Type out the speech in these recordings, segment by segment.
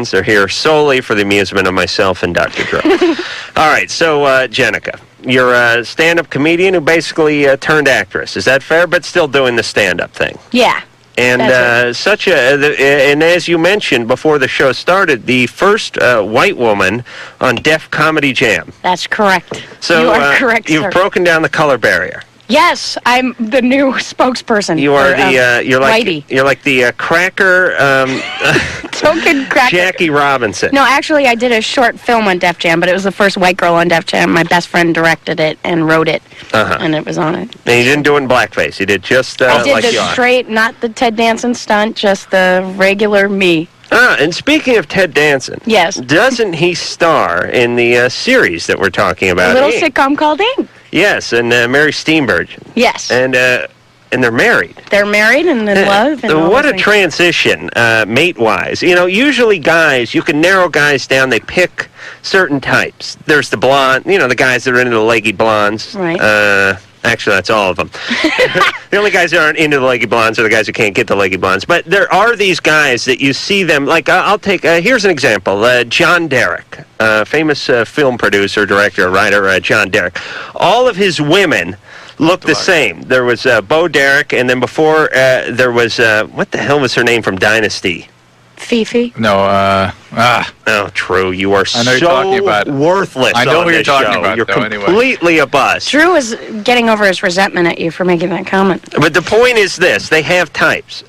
They're here solely for the amusement of myself and Dr. Drew. All right, so Jenica, you're a stand-up comedian who basically turned actress. Is that fair? But still doing the stand-up thing. Yeah. And and as you mentioned before the show started, the first white woman on Def Comedy Jam. That's correct. So you are correct, you've sir. broken down the color barrier. Yes, I'm the new spokesperson. You are you're like the cracker token cracker. Jackie Robinson. No, actually, I did a short film on Def Jam, but it was the first white girl on Def Jam. My best friend directed it and wrote it, and it was on it. And you didn't do it in blackface. You did just I did like the straight, not the Ted Danson stunt, just the regular me. And speaking of Ted Danson, yes, doesn't he star in the series that we're talking about? A little sitcom called Ink. Yes, and Mary Steenburgen. Yes. And they're married. They're married and in love. And what a transition, mate-wise. You know, usually guys, you can narrow guys down. They pick certain types. There's the blonde, the guys that are into the leggy blondes. Right. Actually, that's all of them. The only guys that aren't into the leggy blondes are the guys who can't get the leggy blondes. But there are these guys that you see them, like, I'll take, here's an example. John Derek, famous film producer, director, writer, John Derek. All of his women look the same. There was Bo Derek, and then before there was, what the hell was her name from Dynasty? Fifi? No, Oh, true. You are so worthless. I know who you're talking about. You're completely a bust. Drew is getting over his resentment at you for making that comment. But the point is this: they have types.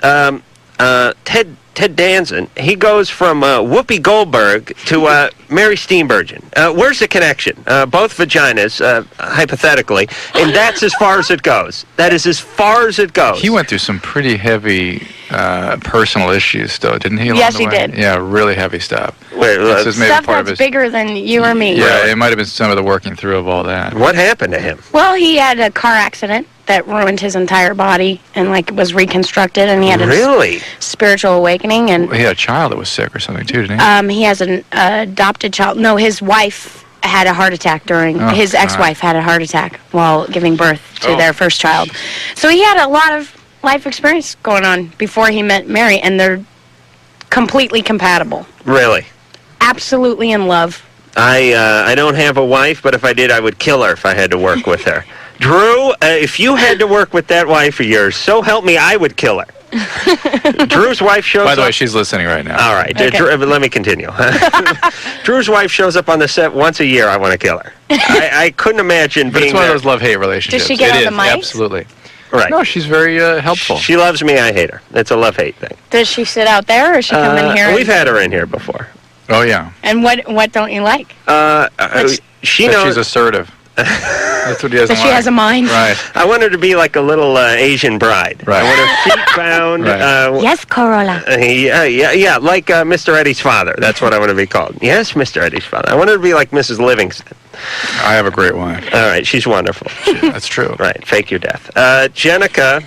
Ted Danson, he goes from Whoopi Goldberg to Mary Steenburgen. Where's the connection? Both vaginas, hypothetically, and that's as far as it goes. That is as far as it goes. He went through some pretty heavy personal issues, though, didn't he? Yes, he did. Yeah, really heavy stuff. This is maybe Stuff part of that's his... bigger than you or me. Yeah, it might have been some of the working through of all that. What happened to him? Well, he had a car accident that ruined his entire body and was reconstructed, and he had a spiritual awakening. And he had a child that was sick or something too, didn't he? He has an adopted child. No, his wife had a heart attack his ex-wife had a heart attack while giving birth to their first child. So he had a lot of life experience going on before he met Mary, and they're completely compatible. Really? Absolutely in love. I don't have a wife, but if I did, I would kill her if I had to work with her. Drew, if you had to work with that wife of yours, so help me, I would kill her. Drew's wife shows up. By the way, she's listening right now. All right. Okay. Drew, let me continue. Drew's wife shows up on the set once a year. I want to kill her. I couldn't imagine but being it's one of those love-hate relationships. Does she get on the mic? Absolutely. Right. No, she's very helpful. She loves me. I hate her. It's a love-hate thing. Does she sit out there, or does she come in here? We've had her in here before. Oh, yeah. And what don't you like? She knows. She's assertive. That's what he has That she has a mind. Right. I want her to be like a little Asian bride. Right. I want her feet bound. Right. Yes, Corolla. Yeah, like Mr. Eddie's father. That's what I want to be called. Yes, Mr. Eddie's father. I want her to be like Mrs. Livingston. I have a great wife. All right, she's wonderful. That's true. Right, fake your death. Jenica,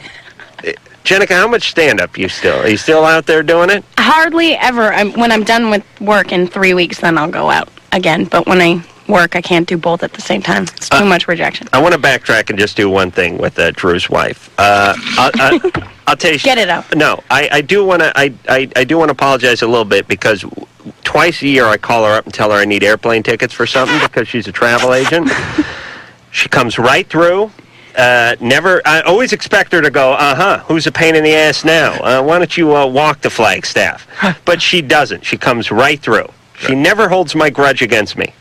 how much stand-up are you still out there doing it? Hardly ever. When I'm done with work in 3 weeks, then I'll go out again. But when I work, I can't do both at the same time. It's too much rejection. I want to backtrack and just do one thing with Drew's wife. I'll tell you. Get it out. No, I do want to. I do want to apologize a little bit because twice a year I call her up and tell her I need airplane tickets for something because she's a travel agent. She comes right through. I always expect her to go, who's a pain in the ass now? Why don't you walk the Flagstaff? But she doesn't. She comes right through. She never holds my grudge against me.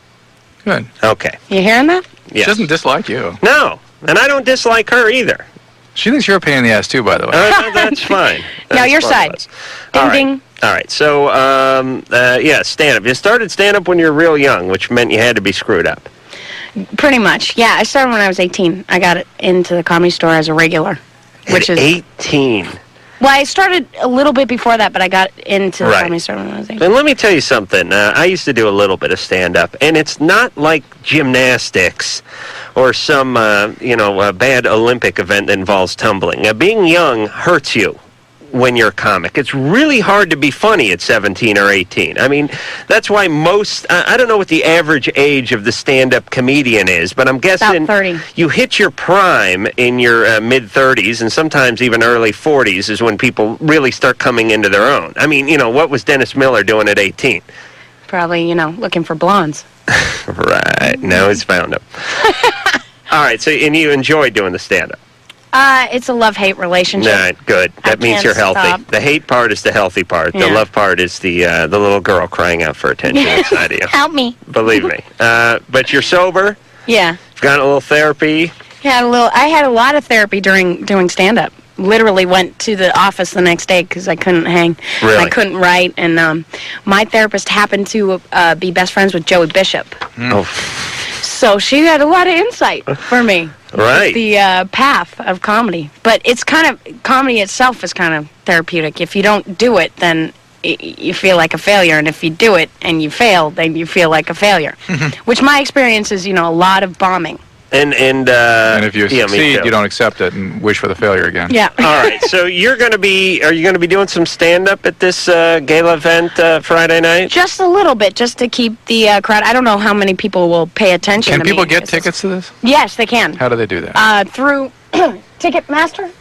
Good. Okay. You hearing that? Yes. She doesn't dislike you. No, and I don't dislike her either. She thinks you're a pain in the ass, too, by the way. That's fine. Now, your side. Ding, ding. All right. So, stand-up. You started stand-up when you were real young, which meant you had to be screwed up. Pretty much. Yeah, I started when I was 18. I got into the Comedy Store as a regular. Which is 18. Well, I started a little bit before that, but I got into the Comedy Store when I was 18. And let me tell you something. I used to do a little bit of stand-up, and it's not like gymnastics or some, bad Olympic event that involves tumbling. Being young hurts you when you're a comic. It's really hard to be funny at 17 or 18. I mean, that's why I don't know what the average age of the stand-up comedian is, but I'm guessing About 30. you hit your prime in your mid-30s and sometimes even early 40s is when people really start coming into their own. I mean, what was Dennis Miller doing at 18? Probably, looking for blondes. Right. Now he's found them. All right. So, and you enjoy doing the stand-up? It's a love-hate relationship. Right, good. That means can't you're healthy. stop. The hate part is the healthy part. The Yeah. love part is the little girl crying out for attention inside of you. Help me. Believe me. But you're sober. Yeah. You've got a little therapy. I had a lot of therapy during doing stand-up. Literally went to the office the next day because I couldn't hang. Really? I couldn't write. And my therapist happened to be best friends with Joey Bishop. Oh, So she had a lot of insight for me. right. The path of comedy. But it's comedy itself is kind of therapeutic. If you don't do it, then you feel like a failure. And if you do it and you fail, then you feel like a failure. Which my experience is, a lot of bombing. And if you yeah, me succeed, too. you don't accept it and wish for the failure again. Yeah. All right. So are you going to be doing some stand-up at this gala event Friday night? Just a little bit, just to keep the crowd. I don't know how many people will pay attention Can to people me. get tickets to this? Yes, they can. How do they do that? Through Ticketmaster?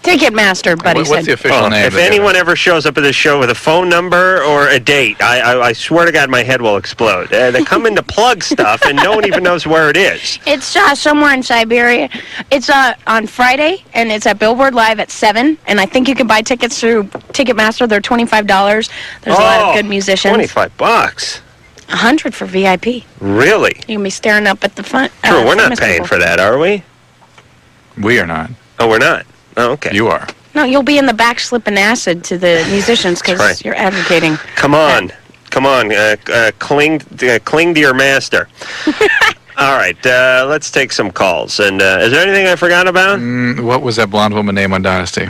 Ticketmaster, buddy What's said. the official name? If anyone ever shows up at this show with a phone number or a date, I swear to God my head will explode. They come in to plug stuff and no one even knows where it is. It's somewhere in Siberia. It's on Friday, and it's at Billboard Live at 7. And I think you can buy tickets through Ticketmaster. They're $25. There's a lot of good musicians. $25. $100 for VIP. Really? You can be staring up at the front. True, we're not paying for that, are we? We are not. Oh, we're not? Oh, okay. You are. No, you'll be in the back slipping acid to the musicians because right. you're advocating. Come on. Cling to your master. All right, let's take some calls. And is there anything I forgot about? What was that blonde woman name on Dynasty?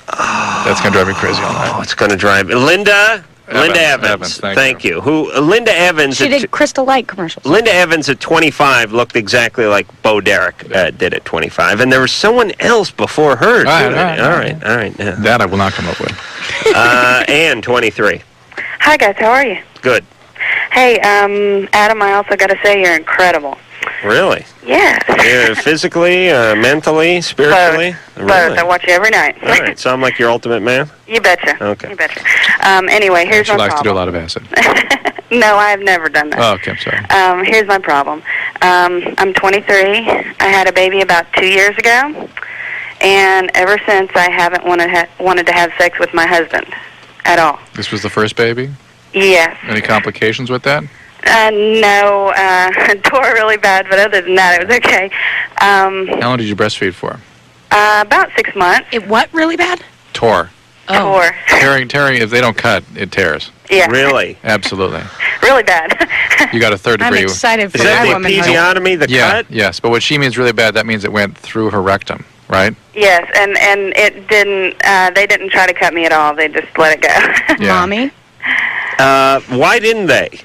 That's going to drive me crazy all night. Oh, it's going to drive me. Linda Evans. Evans, Thank you. Linda Evans. She did Crystal Light commercials. Linda Evans at 25 looked exactly like Bo Derek did at 25, and there was someone else before her. All too. right. Yeah. That I will not come up with. Ann, 23. Hi, guys. How are you? Good. Hey, Adam, I also got to say you're incredible. Really? Yes. Physically, mentally, spiritually? Both. Really? I watch you every night. All right. So I'm like your ultimate man? You betcha. Okay. You betcha. Anyway, here's She my likes to do a problem. lot of acid. No, I have never done that. Oh, okay, I'm sorry. Here's my problem. I'm 23. I had a baby about 2 years ago, and ever since I haven't wanted to have sex with my husband at all. This was the first baby? Yes. Any complications with that? No, tore really bad, but other than that, it was okay. How long did you breastfeed for? About 6 months. It what really bad? Tore. Tore. Tearing, if they don't cut, it tears. Yeah. Really? Absolutely. Really bad. You got a third I'm degree. excited for Is that that the woman. episiotomy, the cut? Yes, but what she means really bad, that means it went through her rectum, right? Yes, and it didn't. They didn't try to cut me at all. They just let it go. Yeah. Mommy? Why didn't they?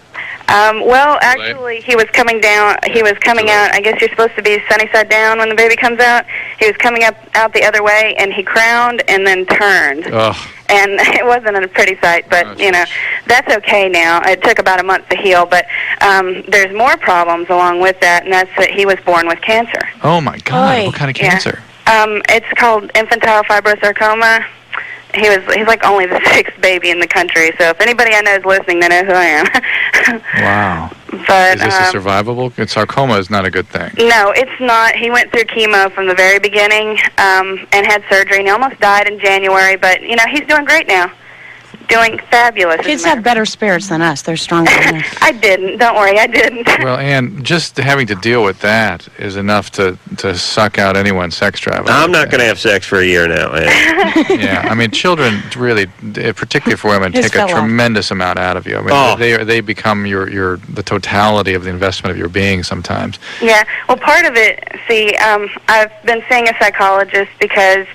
Well, actually, he was coming down. He was coming out. I guess you're supposed to be sunny side down when the baby comes out. He was coming out the other way, and he crowned and then turned. Ugh. And it wasn't a pretty sight, but, that's okay now. It took about a month to heal, but there's more problems along with that, and that's that he was born with cancer. Oh, my God. Oy. What kind of Yeah. cancer? It's called infantile fibrosarcoma. He's like only the 6th baby in the country, so if anybody I know is listening, they know who I am. Wow. But Is this a survivable? Sarcoma is not a good thing. no, it's not. He went through chemo from the very beginning and had surgery, and he almost died in January, but, he's doing great now. Doing fabulous. Kids have better spirits than us. They're stronger than us. I didn't. Don't worry, I didn't. Well, and just having to deal with that is enough to suck out anyone's sex drive. I'm not going to have sex for a year now, Ann. Yeah, I mean, children really, particularly for women, His take a fell off. tremendous amount out of you. I mean, Oh. they become the totality of the investment of your being sometimes. Yeah, well, part of it, I've been seeing a psychologist because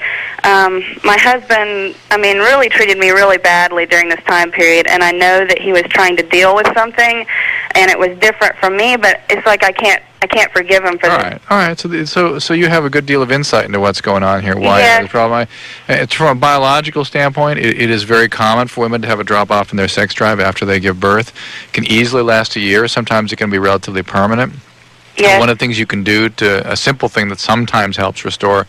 my husband, really treated me really badly during this time period, and I know that he was trying to deal with something, and it was different from me, but it's like I can't I can't forgive him for this. All right. So you have a good deal of insight into what's going on here. Why Yes. the problem? It's from a biological standpoint. It is very common for women to have a drop off in their sex drive after they give birth. It can easily last a year. Sometimes it can be relatively permanent. Yes. One of the things you can do a simple thing that sometimes helps restore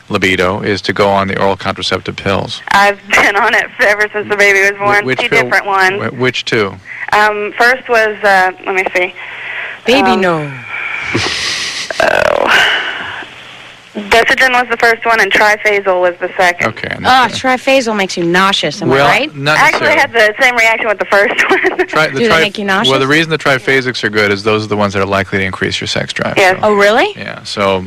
libido is to go on the oral contraceptive pills. I've been on it ever since the baby was born. Which Two pill- different ones. Which two? First was, let me see. Baby, no. Desigen was the first one, and Triphasal was the second. Okay. Triphasal makes you nauseous, am I right? Not I actually necessarily. had the same reaction with the first one. Do they make you nauseous? Well, the reason the triphasics are good is those are the ones that are likely to increase your sex drive. Yes. So, Oh, really? yeah. So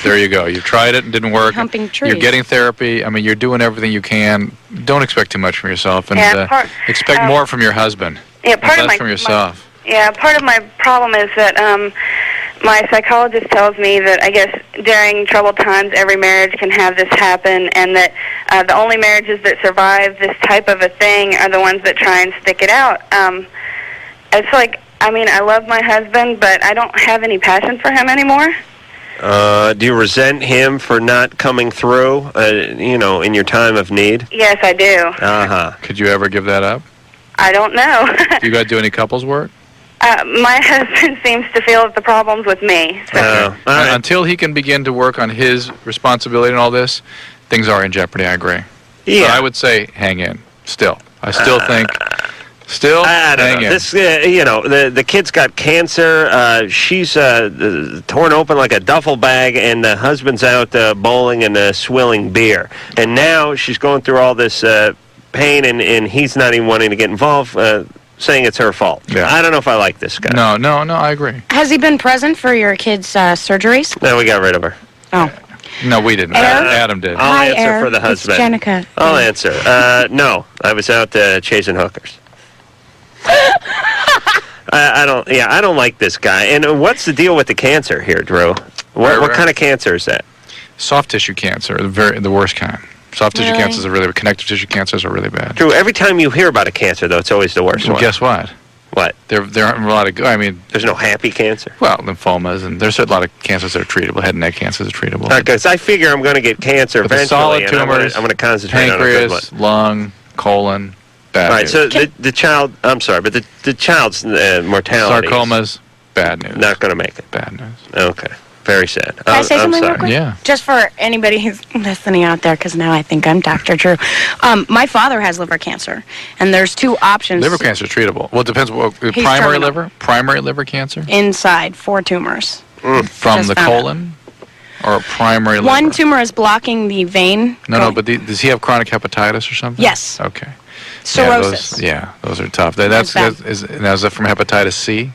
there you go. You tried it and didn't work. Humping trees. You're getting therapy. I mean, you're doing everything you can. Don't expect too much from yourself, and Yeah, expect more from your husband. Yeah, part and of less from yourself. Part of my problem is that my psychologist tells me that I guess during troubled times every marriage can have this happen, and that the only marriages that survive this type of a thing are the ones that try and stick it out. It's like, I mean, I love my husband, but I don't have any passion for him anymore. Do you resent him for not coming through, in your time of need? Yes, I do. Uh-huh. Could you ever give that up? I don't know. Do you guys do any couples work? My husband seems to feel that the problem's with me. So. All right. Until he can begin to work on his responsibility and all this, things are in jeopardy. I agree. Yeah. So I would say hang in. Still, I still think. Still, I don't hang know. in. This, the kid's got cancer. She's torn open like a duffel bag, and the husband's out bowling and swilling beer. And now she's going through all this pain, and he's not even wanting to get involved, saying it's her fault. Yeah. I don't know if I like this guy. No, I agree. Has he been present for your kids' surgeries? No, we got rid of her. Oh. No, we didn't. Eric? Adam did. I'll Hi, answer Eric. for the husband. It's Jenica. I'll answer. No, I was out chasing hookers. I don't like this guy. And what's the deal with the cancer here, Drew? What kind of cancer is that? Soft tissue cancer, the worst kind. Soft tissue Really? cancers are really connective tissue cancers are really bad. Drew, every time you hear about a cancer, though, it's always the worst Well, one. guess what? What? There aren't a lot of. I mean, There's no happy cancer? well, lymphomas, and there's a lot of cancers that are treatable. Head and neck cancers are treatable. Because I figure I'm going to get cancer But the eventually, solid and tumors, I'm going to concentrate on a good one. pancreas, lung, colon, bad All right, news. so the child, I'm sorry, but the child's mortality Sarcomas, bad news. is not going to make it. Bad news. Okay. Very sad. Can I say I'm something real sorry. quick? Yeah. Just for anybody who's listening out there, because now I think I'm Dr. Drew. My father has liver cancer, and there's two options. Liver cancer is treatable. Well, it depends. Primary terminal. primary liver cancer Inside, 4 tumors. from Just the found colon, or primary liver. One tumor is blocking the vein. No, but does he have chronic hepatitis or something? Yes. Okay. Cirrhosis. Yeah, those are tough. Now, is that from hepatitis C?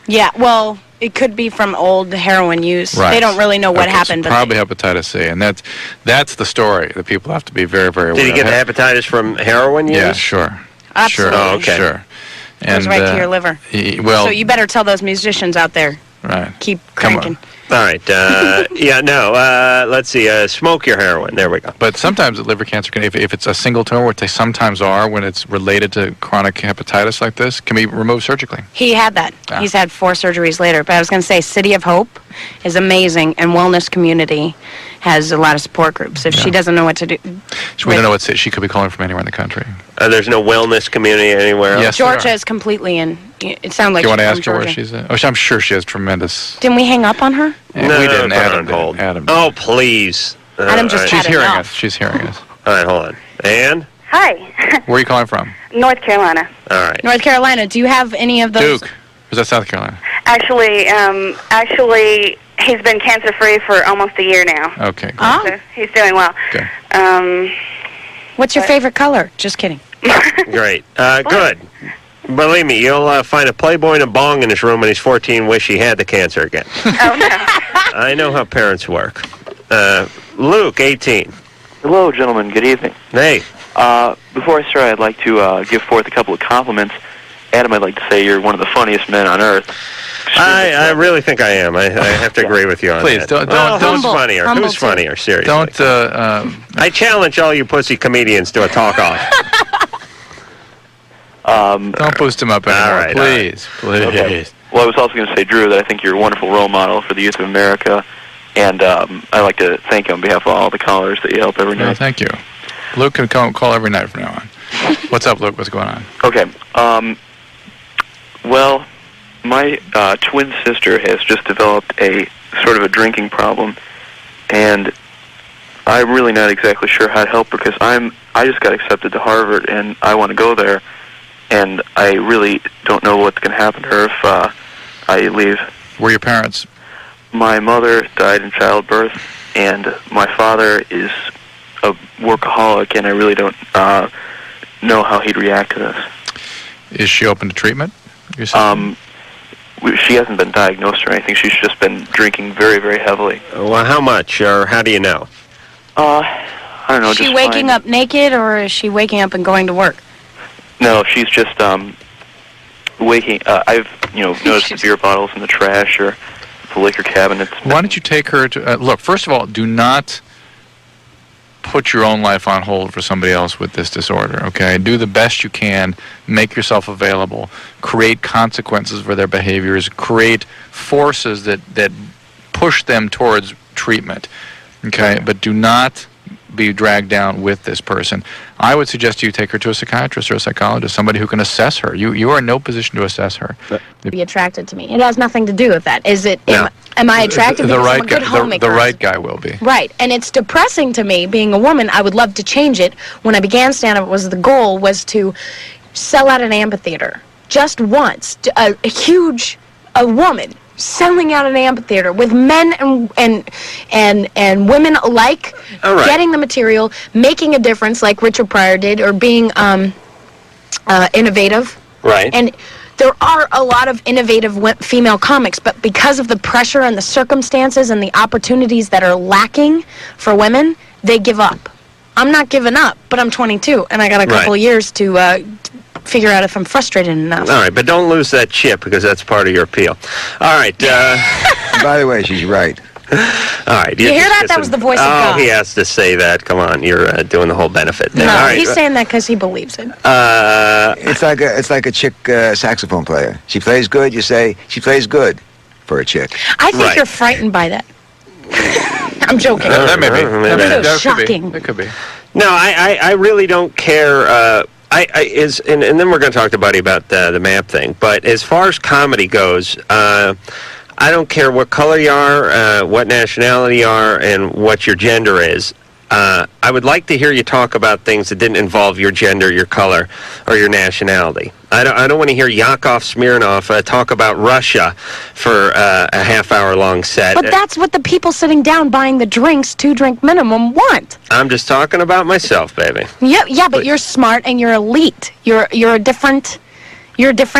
Yeah, well, it could be from old heroin use. Right. They don't really know what Okay, happened. So but probably hepatitis C, and that's the story that people have to be very, very aware Did he of. get hepatitis from heroin use? Yeah, sure. Absolutely. Sure. Oh, okay. Sure. Goes right to your liver. Well, So you better tell those musicians out there, right. keep Come on. cranking. All right. Let's see. Smoke your heroin. There we go. But sometimes liver cancer can, if it's a single tumor, which they sometimes are when it's related to chronic hepatitis like this, can be removed surgically. He had that. Ah. He's had 4 surgeries later. But I was going to say, City of Hope is amazing, and Wellness Community has a lot of support groups. If she doesn't know what to do, So we don't know what she could be calling from anywhere in the country. There's no wellness community anywhere else? Yes, there Georgia are. is completely in. It sounds like Do you want to she's ask from her where Georgia. she's at? Oh, I'm sure she has tremendous. Didn't we hang up on her? Yeah, No, we didn't. put her Adam on did. hold. Adam did. Oh, please. Adam just all She's right. had hearing enough. us. She's hearing us. All right, hold on. And? Hi. Where are you calling from? North Carolina. All right. North Carolina. Do you have any of those? Duke. Or is that South Carolina? Actually, he's been cancer-free for almost a year now. Okay. Good. Ah. So he's doing well. Okay. What's your favorite color? Just kidding. Great. Good. Believe me, you'll find a Playboy and a bong in his room when he's 14 wish he had the cancer again. Oh, no. I know how parents work. Luke, 18. Hello, gentlemen. Good evening. Hey. Before I start, I'd like to give forth a couple of compliments. Adam, I'd like to say you're one of the funniest men on earth. I really think I am. I have to agree with you on Please, that. don't- Well, don't- who's Humble. funnier? Humble, Who's too. funnier? Seriously. Don't. I challenge all you pussy comedians to a talk-off. Don't boost him up anymore. All right, please. Okay. Well, I was also going to say, Drew, that I think you're a wonderful role model for the youth of America, and I'd like to thank you on behalf of all the callers that you help every No, night. thank you. Luke can call every night from now on. What's up, Luke? What's going on? Okay. Well, my twin sister has just developed a sort of a drinking problem, and I'm really not exactly sure how to help her because I just got accepted to Harvard, and I want to go there, and I really don't know what's going to happen to her if I leave. Were your parents? My mother died in childbirth, and my father is a workaholic, and I really don't know how he'd react to this. Is she open to treatment? She hasn't been diagnosed or anything. She's just been drinking very, very heavily. Well, how much, or how do you know? I don't know. Is she just waking fine. up naked, or is she waking up and going to work? No, she's just waking. I've noticed the beer bottles in the trash or the liquor cabinets. Why don't you take her to look? First of all, do not put your own life on hold for somebody else with this disorder. Okay, do the best you can. Make yourself available. Create consequences for their behaviors. Create forces that push them towards treatment. Okay, but do not be dragged down with this person. I would suggest you take her to a psychiatrist or a psychologist, somebody who can assess her. You are in no position to assess her. Be attracted to me. It has nothing to do with that. Is it? No. Am I attracted? The Because right I'm a good guy. homemaker. The right guy will be. Right, and it's depressing to me being a woman. I would love to change it. When I began stand-up, the goal was to sell out an amphitheater just once. A woman selling out an amphitheater with men and women alike, All right. getting the material, making a difference like Richard Pryor did, or being innovative. Right. And there are a lot of innovative female comics, but because of the pressure and the circumstances and the opportunities that are lacking for women, they give up. I'm not giving up, but I'm 22, and I got a couple Right. years to figure out if I'm frustrated enough. All right, but don't lose that chip because that's part of your appeal. All right. By the way, she's right. All right. You hear that? That was the voice of God. Oh, he has to say that. Come on, you're doing the whole benefit thing. No, All right. he's saying that because he believes it. It's like a chick saxophone player. She plays good. You say she plays good for a chick. I think Right. you're frightened by that. I'm joking. That may be. Maybe That that's could be. shocking. It could be. No, I really don't care. And then we're going to talk to Buddy about the map thing. But as far as comedy goes, I don't care what color you are, what nationality you are, and what your gender is. I would like to hear you talk about things that didn't involve your gender, your color, or your nationality. I don't want to hear Yakov Smirnoff talk about Russia for a half-hour-long set. But that's what the people sitting down buying the drinks, 2-drink minimum, want. I'm just talking about myself, baby. Yeah, but you're smart and you're elite. You're a different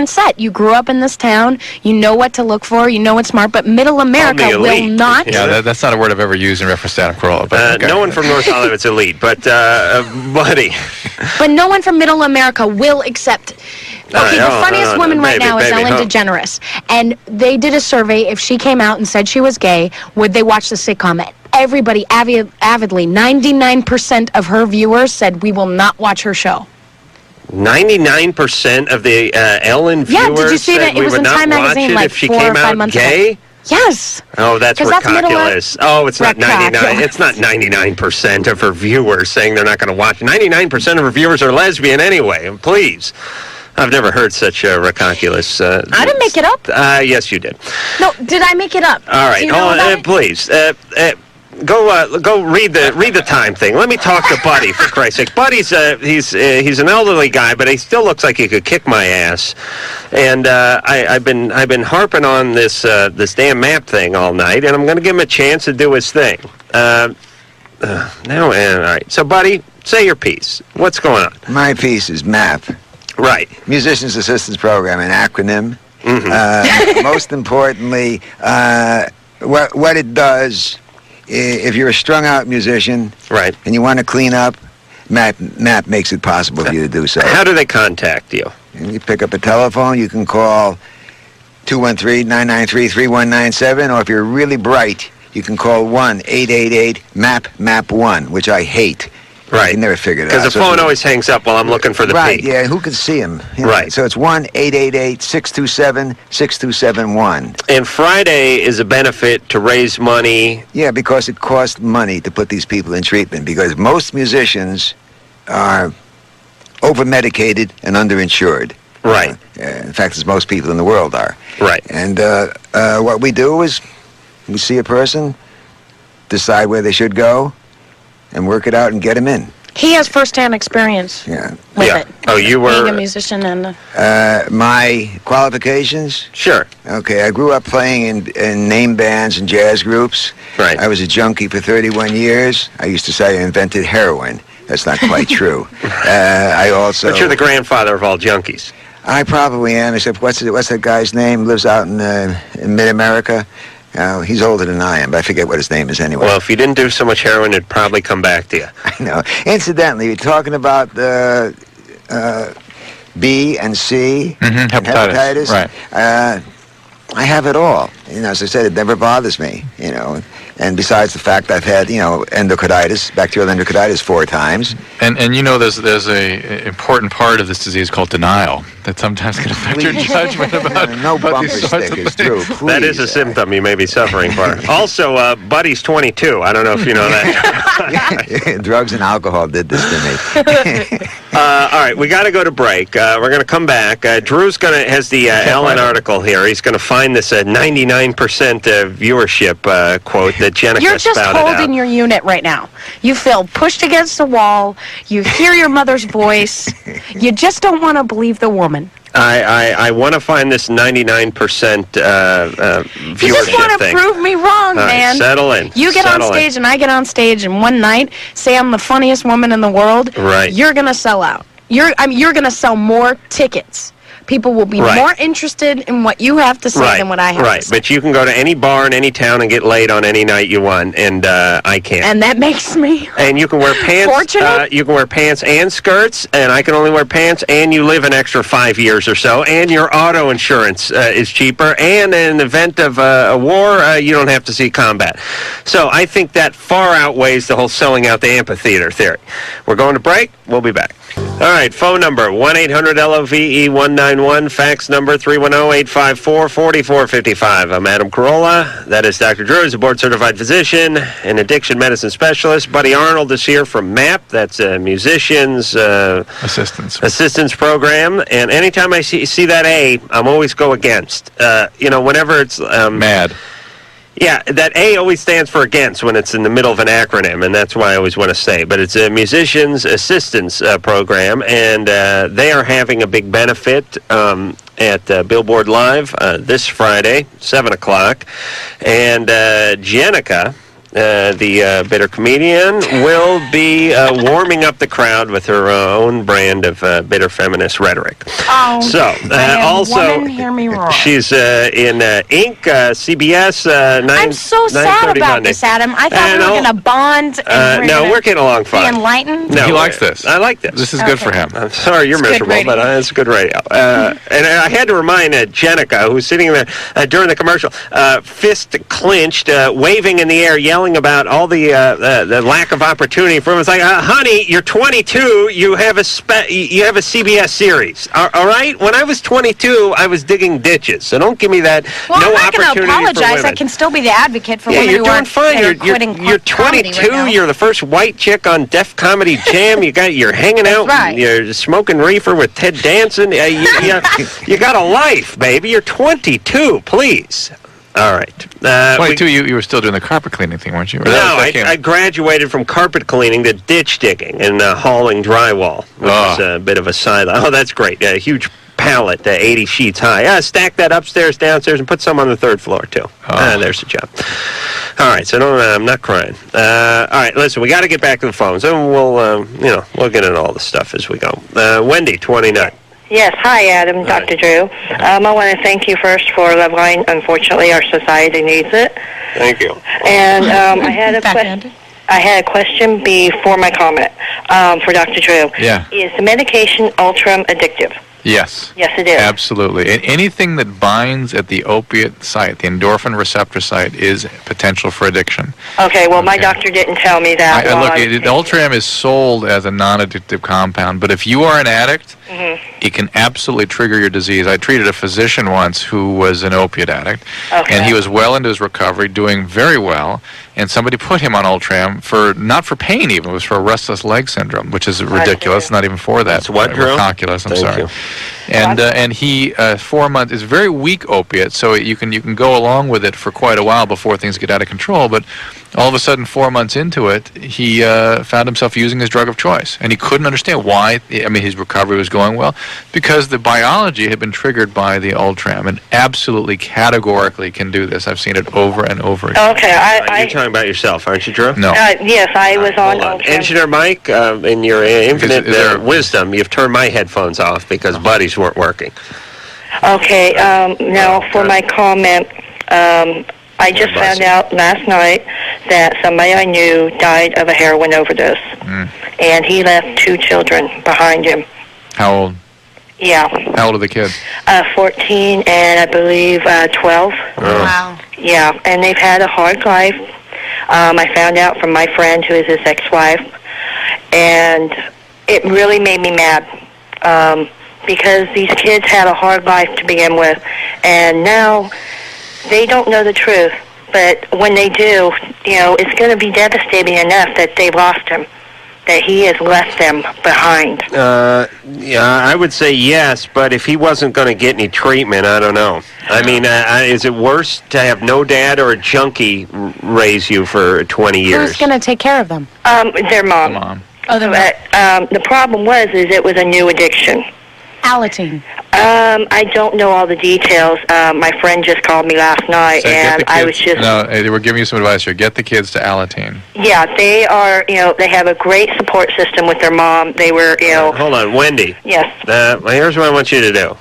set. You grew up in this town. You know what to look for. You know what's smart. But Middle America elite. will not. Yeah, that's not a word I've ever used in reference to Adam Carolla. But okay. No one from North Hollywood's elite, but Buddy. But no one from Middle America will accept. Okay, the funniest woman right now is Ellen DeGeneres, and they did a survey. If she came out and said she was gay, would they watch the sitcom? Everybody avidly, 99% of her viewers said we will not watch her show. 99% of the Ellen viewers Yeah, did you see said that? It we was would in not Time watch magazine it like if she 4 or came 5 out months gay? ago. Yes. Oh, that's 'Cause that's ridiculous. Oh, it's not 99. Ridiculous. It's not 99% of her viewers saying they're not going to watch. 99% of her viewers are lesbian anyway. Please. I've never heard such a ridiculous. I didn't make it up. Yes, you did. No, did I make it up? All right. Do you know about it? Please. Go read the Time thing. Let me talk to Buddy for Christ's sake. Buddy's he's an elderly guy, but he still looks like he could kick my ass. And I've been harping on this damn map thing all night, and I'm going to give him a chance to do his thing. All right. So, Buddy, say your piece. What's going on? My piece is MAP, Right. Musicians Assistance Program, an acronym. Mm-hmm. Most importantly, what it does, if you're a strung-out musician Right. and you want to clean up, MAP makes it possible for you to do so. How do they contact you? And you pick up a telephone, you can call 213-993-3197, or if you're really bright, you can call 1-888-MAP-MAP1, which I hate. I Right. can never figure it out. Because the So phone it's- always hangs up while I'm looking for the Right, P. yeah, who can see him? Right. So it's 1-888-627-6271. And Friday is a benefit to raise money. Yeah, because it costs money to put these people in treatment, because most musicians are over-medicated and underinsured. Right. In fact, as most people in the world are. Right. And what we do is we see a person, decide where they should go, and work it out and get them in. He has first-hand experience Yeah. with Yeah. it. Oh, you Being a were... musician and... My qualifications? Sure. Okay, I grew up playing in name bands and jazz groups. Right. I was a junkie for 31 years. I used to say I invented heroin. That's not quite true. I also... But you're the grandfather of all junkies. I probably am, except what's that guy's name? Lives out in mid-America. He's older than I am, but I forget what his name is anyway. Well, if you didn't do so much heroin, it'd probably come back to you. I know. Incidentally, you're talking about B and C, and Hepatitis. Right. I have it all. As I said, it never bothers me. And besides the fact I've had, endocarditis, bacterial endocarditis 4 times. And there's a important part of this disease called denial that sometimes can affect your judgment about No about bumper these sorts of stickers, things. Drew. That is a please. symptom you may be suffering for. Also, Buddy's 22. I don't know if you know that. Drugs and alcohol did this to me. All right, we got to go to break. We're going to come back. Drew's has the Ellen article here. He's going to find this 99% viewership quote that Jenica You're just spouted holding out. your unit right now. You feel pushed against the wall. You hear your mother's voice. You just don't want to believe the woman. I want to find this 99% viewership You just want to thing. prove me wrong, All right, man. settle in. You get on Settle in. stage and I get on stage and one night say I'm the funniest woman in the world. Right. You're gonna sell out. You're gonna sell more tickets. People will be Right. more interested in what you have to say than what I have Right, to say. but you can go to any bar in any town and get laid on any night you want, and I can't. And that makes me And you can wear pants. Fortunate? You can wear pants and skirts, and I can only wear pants. And you live an extra 5 years or so, and your auto insurance is cheaper. And in the event of a war, you don't have to see combat. So I think that far outweighs the whole selling out the amphitheater theory. We're going to break. We'll be back. All right, phone number 1-800-LOVE-191, fax number 310-854-4455. I'm Adam Carolla. That is Dr. Drew, is a board-certified physician and addiction medicine specialist. Buddy Arnold is here from MAP. That's a musicians assistance program. And anytime I see that A, I'm always go against. Whenever it's Mad. Yeah, that A always stands for against when it's in the middle of an acronym, and that's why I always want to say. But it's a musicians assistance program, and they are having a big benefit at Billboard Live this Friday, 7 o'clock. And Jenica, the bitter comedian, will be warming up the crowd with her own brand of bitter feminist rhetoric. Oh, So, also, woman, hear me roar. she's in Inc., CBS, 9 I'm so sad 9:30 about Monday. this, Adam. I thought we were going to bond and No, we're getting along be fine. enlightened. No, He likes this. I like this. This is good for him. I'm sorry you're It's good miserable, but radio. it's good radio. And I had to remind Jenica, who's sitting there during the commercial, fist clenched, waving in the air, yelling about all the lack of opportunity for him. It's like, honey, you're 22. You have a CBS series. All right. When I was 22, I was digging ditches. So don't give me that. Well, no I'm not going to opportunity for apologize. women. I can still be the advocate for Yeah, women you're who doing fine. that are quitting You're comedy 22. right now. You're the first white chick on Def Comedy Jam. You're hanging out. right. You're smoking reefer with Ted Danson. You got a life, baby. You're 22. Please. All right. 22, you were still doing the carpet cleaning thing, weren't you? Or No, that came- I graduated from carpet cleaning to ditch digging and hauling drywall, which is a bit of a sideline. Oh, that's great. A huge pallet, 80 sheets high. Stack that upstairs, downstairs, and put some on the third floor, too. There's the job. All right, so I'm not crying. All right, listen, we got to get back to the phones, and we'll get into all the stuff as we go. Wendy, 29. Yes, hi Adam, Hi. Dr. Drew. I want to thank you first for Loveline. Unfortunately, our society needs it. Thank you. And I had a Backhanded. question before my comment for Dr. Drew. Yeah. Is the medication ultra addictive? Yes. Yes, it is. Absolutely. And anything that binds at the opiate site, the endorphin receptor site, is potential for addiction. Okay, well, my Okay. doctor didn't tell me that. Look, Ultram is sold as a non-addictive compound, but if you are an addict, it can absolutely trigger your disease. I treated a physician once who was an opiate addict, and he was well into his recovery, doing very well, and somebody put him on Ultram not for pain even, it was for restless leg syndrome, which is ridiculous, not even for that. That's what, Drew? Ridiculous, I'm Thank sorry. you. And he 4 months is very weak opiate, so you can go along with it for quite a while before things get out of control. But all of a sudden, 4 months into it, he found himself using his drug of choice, and he couldn't understand why. I mean, his recovery was going well because the biology had been triggered by the Ultram, and absolutely categorically can do this. I've seen it over and over again. Okay, You're talking about yourself, aren't you, Drew? No. yes, I was on Hold on. Ultram. Engineer Mike, in your infinite Is there- wisdom, you've turned my headphones off because Buddy's weren't working. Okay, now for my comment, I just found out last night that somebody I knew died of a heroin overdose, and he left 2 children behind him. How old? Yeah, How old are the kids? 14 and I believe 12. Wow. Yeah, and they've had a hard life. I found out from my friend who is his ex-wife, and it really made me mad because these kids had a hard life to begin with, and now they don't know the truth. But when they do, it's going to be devastating enough that they lost him, that he has left them behind. Yeah, I would say yes, but if he wasn't going to get any treatment, I don't know. I mean, is it worse to have no dad or a junkie raise you for 20 years? Who's going to take care of them? Their mom. Mom. Oh, the But the problem was it was a new addiction. Alateen. I don't know all the details. My friend just called me last night, So get and the kids, I was just... No, they were giving you some advice here. Get the kids to Alateen. Yeah, they are, they have a great support system with their mom. They were, Hold on, Wendy. Yes. Here's what I want you to do.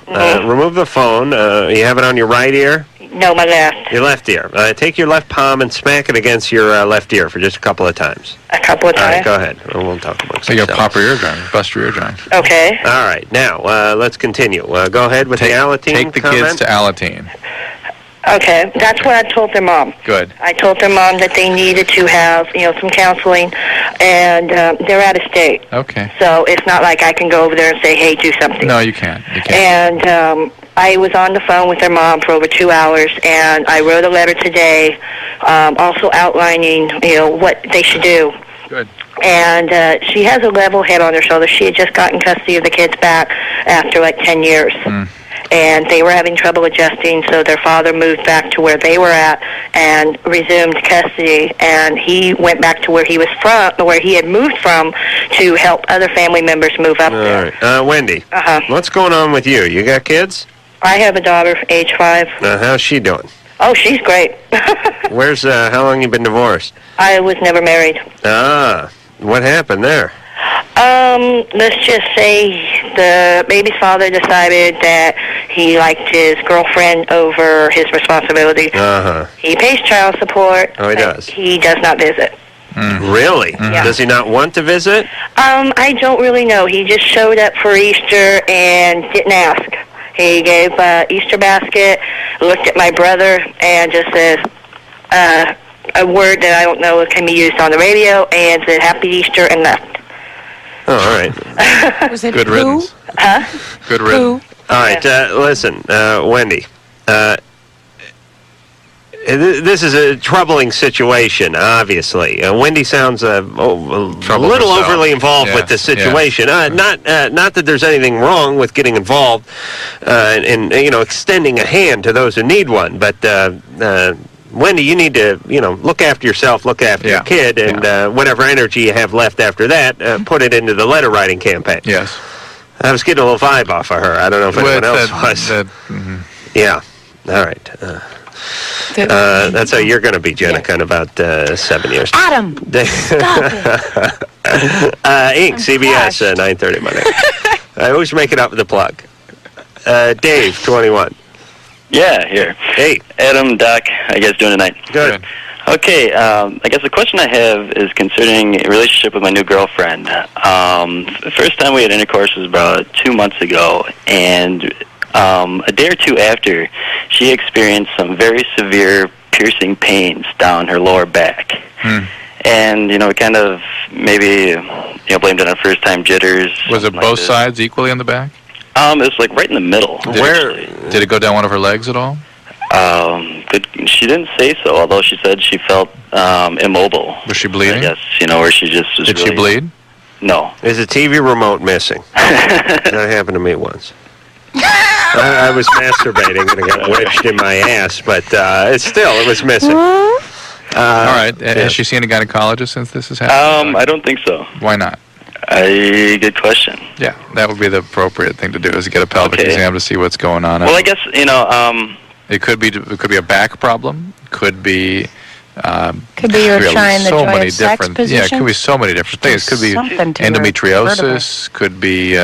Remove the phone. You have it on your right ear? No, my left. Your left ear. Take your left palm and smack it against your left ear for just a couple of times. A couple of All right, times. go ahead. We'll talk about So you got pop your eardrum, bust your eardrum. Okay. All right, now let's continue. Go ahead with the Alateen Take the comment. kids to Alateen. Okay, that's what I told their mom. Good. I told their mom that they needed to have, some counseling, and they're out of state. Okay. So it's not like I can go over there and say, hey, do something. No, you can't. You can't. And I was on the phone with their mom for over 2 hours, and I wrote a letter today also outlining, what they should do. Good. And she has a level head on her shoulder. She had just gotten custody of the kids back after like 10 years. And they were having trouble adjusting, so their father moved back to where they were at and resumed custody. And he went back to where he was from, where he had moved from, to help other family members move up there. All right. Wendy, what's going on with you? You got kids? I have a daughter, age 5. How's she doing? Oh, she's great. Where's how long you been divorced? I was never married. What happened there? Let's just say the baby's father decided that he liked his girlfriend over his responsibility. He pays child support. Oh, he but does? He does not visit. Really? Yeah. Does he not want to visit? I don't really know. He just showed up for Easter and didn't ask. He gave Easter basket, looked at my brother, and just says a word that I don't know can be used on the radio, and said Happy Easter and left. Oh, all right. Was it Good who? riddance. Good riddance. All right, listen, Wendy. This is a troubling situation, obviously. Wendy sounds a little herself. overly involved with this situation. Not that there's anything wrong with getting involved and extending a hand to those who need one, but Wendy, you need to look after yourself, look after your kid, and whatever energy you have left after that, put it into the letter writing campaign. Yes. I was getting a little vibe off of her. I don't know if anyone else was. Yeah. All right. That's how you're going to be, Jenica, in about 7 years. Adam, stop it. Inc., CBS, 9:30 Monday. I always make it up with the plug. Dave, 21. Yeah, here. Hey. Adam, Doc, how you guys doing tonight? Good. Okay, I guess the question I have is concerning a relationship with my new girlfriend. The first time we had intercourse was about 2 months ago, and a day or two after, she experienced some very severe piercing pains down her lower back. And, we kind of maybe, blamed it on first-time jitters. Was it both sides equally on the back? It was like right in the middle. Did it go down one of her legs at all? She didn't say so, although she said she felt immobile. Was she bleeding? I guess, where she just was Did really... she bleed? No. Is the TV remote missing? That happened to me once. I was masturbating and it got wedged in my ass, but it was missing. All right. Has she seen a gynecologist since this has happened? I don't think so. Why not? Good question. Yeah, that would be the appropriate thing to do, is to get a pelvic exam to see what's going on. Well, I guess, it could be a back problem. Could be you're trying the joy of sex position. Yeah, it could be so many different things. It could be endometriosis. Could be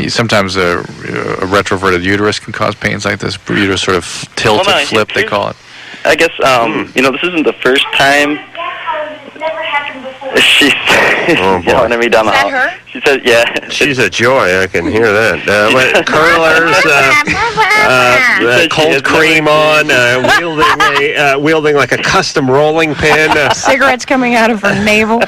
sometimes a retroverted uterus can cause pains like this. Uterus sort of tilt and flip, they call it. I guess this isn't the first time. She's yelling at me down the hall. Is that her? She said, yeah. She's a joy, I can hear that. Curlers, cold cream on, wielding like a custom rolling pin. Cigarettes coming out of her navel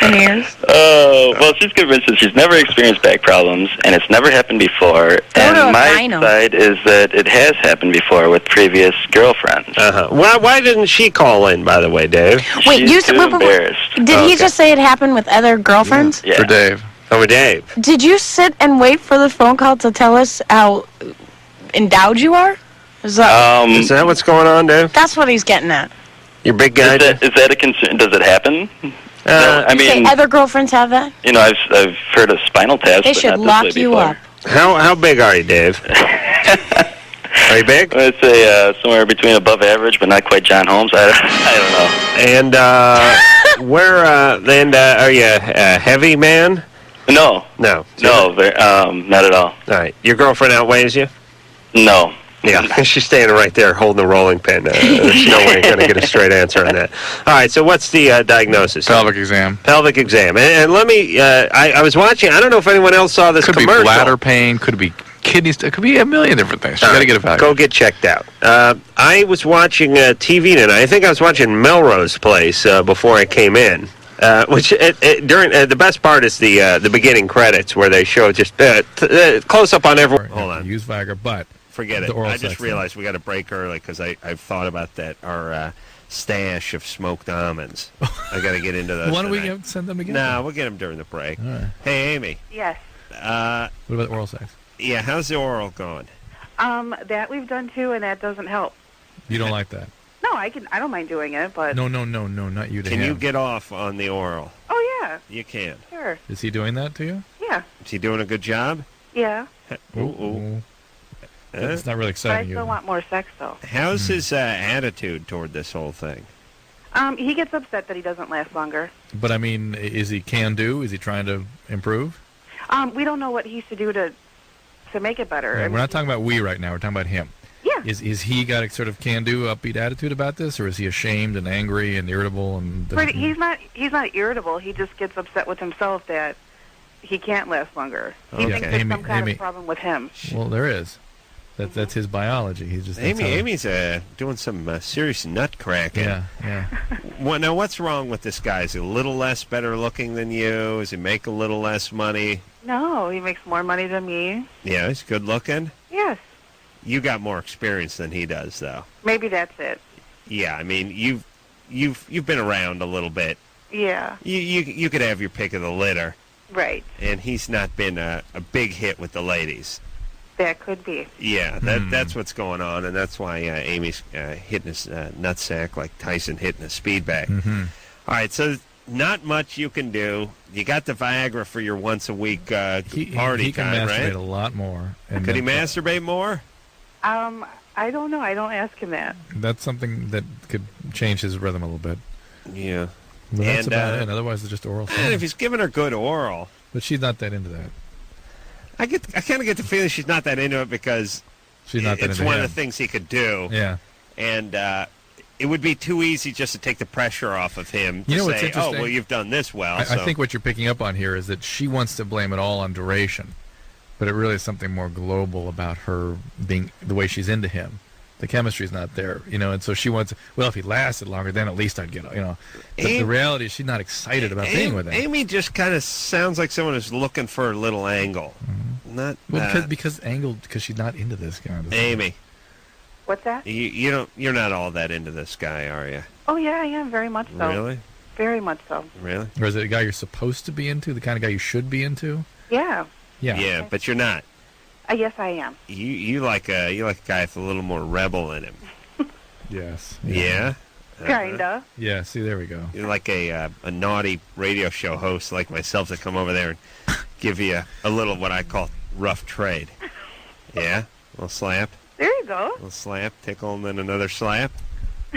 and ears. Well, she's convinced that she's never experienced back problems, and it's never happened before. And my side is that it has happened before with previous girlfriends. Why didn't she call in, by the way, Dave? Wait, she's too embarrassed. Did he just say it happened with other girlfriends? Yeah. For Dave. Oh, with Dave. Did you sit and wait for the phone call to tell us how endowed you are? Is that what's going on, Dave? That's what he's getting at. You're big guy. Is that a concern? Does it happen? Other girlfriends have that? I've heard of spinal taps. They should lock you up. How big are you, Dave? Are you big? I'd say somewhere between above average, but not quite John Holmes. I don't know. And are you a heavy man? No. No. Not at all. All right. Your girlfriend outweighs you? No. Yeah, she's standing right there holding the rolling pin. There's no way you're going to get a straight answer on that. All right, so what's the diagnosis? Pelvic exam. Pelvic exam. And let me, I was watching, I don't know if anyone else saw this commercial. Could be bladder pain, could be kidneys, it could be a million different things. You got to get evaluated. Go get checked out. I was watching TV tonight. I think I was watching Melrose Place before I came in. Which during the best part is the beginning credits where they show just close up on everyone. Hold on. Use Viagra, but forget it. I just realized we got to break early because I've thought about that. Our stash of smoked almonds. I got to get into those. Why don't we send them again? No, we'll get them during the break. All right. Hey, Amy. Yes. What about oral sex? Yeah, how's the oral going? That we've done too, and that doesn't help. You don't like that? No, I don't mind doing it, but No, not you. Can you get off on the oral? Oh yeah. You can. Sure. Is he doing that to you? Yeah. Is he doing a good job? Yeah. Ooh. It's not really But I exciting still want more sex though. How's his attitude toward this whole thing? He gets upset that he doesn't last longer. But I mean, is he can-do? Is he trying to improve? We don't know what he should do to make it better. Yeah, we're not talking about we right now. We're talking about him. Yeah. Is he got a sort of can-do, upbeat attitude about this, or is he ashamed and angry and irritable and? He's not irritable. He just gets upset with himself that he can't last longer. He thinks there's some kind of problem with him. Well, there is. That's his biology. He's just Amy's doing some serious nut cracking. Yeah. Well, now what's wrong with this guy? Is he a little less better looking than you? Does he make a little less money? No, he makes more money than me. Yeah, he's good looking. Yes. You got more experience than he does, though. Maybe that's it. Yeah, I mean you've been around a little bit. Yeah. You could have your pick of the litter. Right. And he's not been a big hit with the ladies. That could be. Yeah, that's what's going on, and that's why Amy's hitting his nutsack like Tyson hitting a speed bag. Mm-hmm. All right, so not much you can do. You got the Viagra for your once-a-week party time, right? He can masturbate a lot more. Could he masturbate more? I don't know. I don't ask him that. That's something that could change his rhythm a little bit. Yeah. But that's about it. Otherwise, it's just oral sex. And if he's giving her good oral. But she's not that into that. I kind of get the feeling she's not that into it because she's not that it's into one him. of the things he could do. Yeah. And it would be too easy just to take the pressure off of him to You know what's say, "Oh, interesting? well, you've done this well." I so. think what you're picking up on here is that she wants to blame it all on duration, but it really is something more global about her being the way she's into him. The chemistry's not there, and so she wants. Well, if he lasted longer, then at least I'd get, But the reality is, she's not excited about being with him. Amy just kind of sounds like someone who's looking for a little angle. Mm-hmm. Not because she's not into this guy. Amy. What's that? You're not all that into this guy, are you? Oh yeah, I am very much so. Really? Very much so. Really? Or is it a guy you're supposed to be into? The kind of guy you should be into? Yeah. Yeah. Yeah, but you're not. Yes, I am. You like a guy with a little more rebel in him. Yes. Yeah. Kinda. Yeah. See, there we go. You're like a naughty radio show host like myself to come over there and give you a little what I call rough trade. Yeah. A little slap. There you go. A little slap, tickle, and then another slap.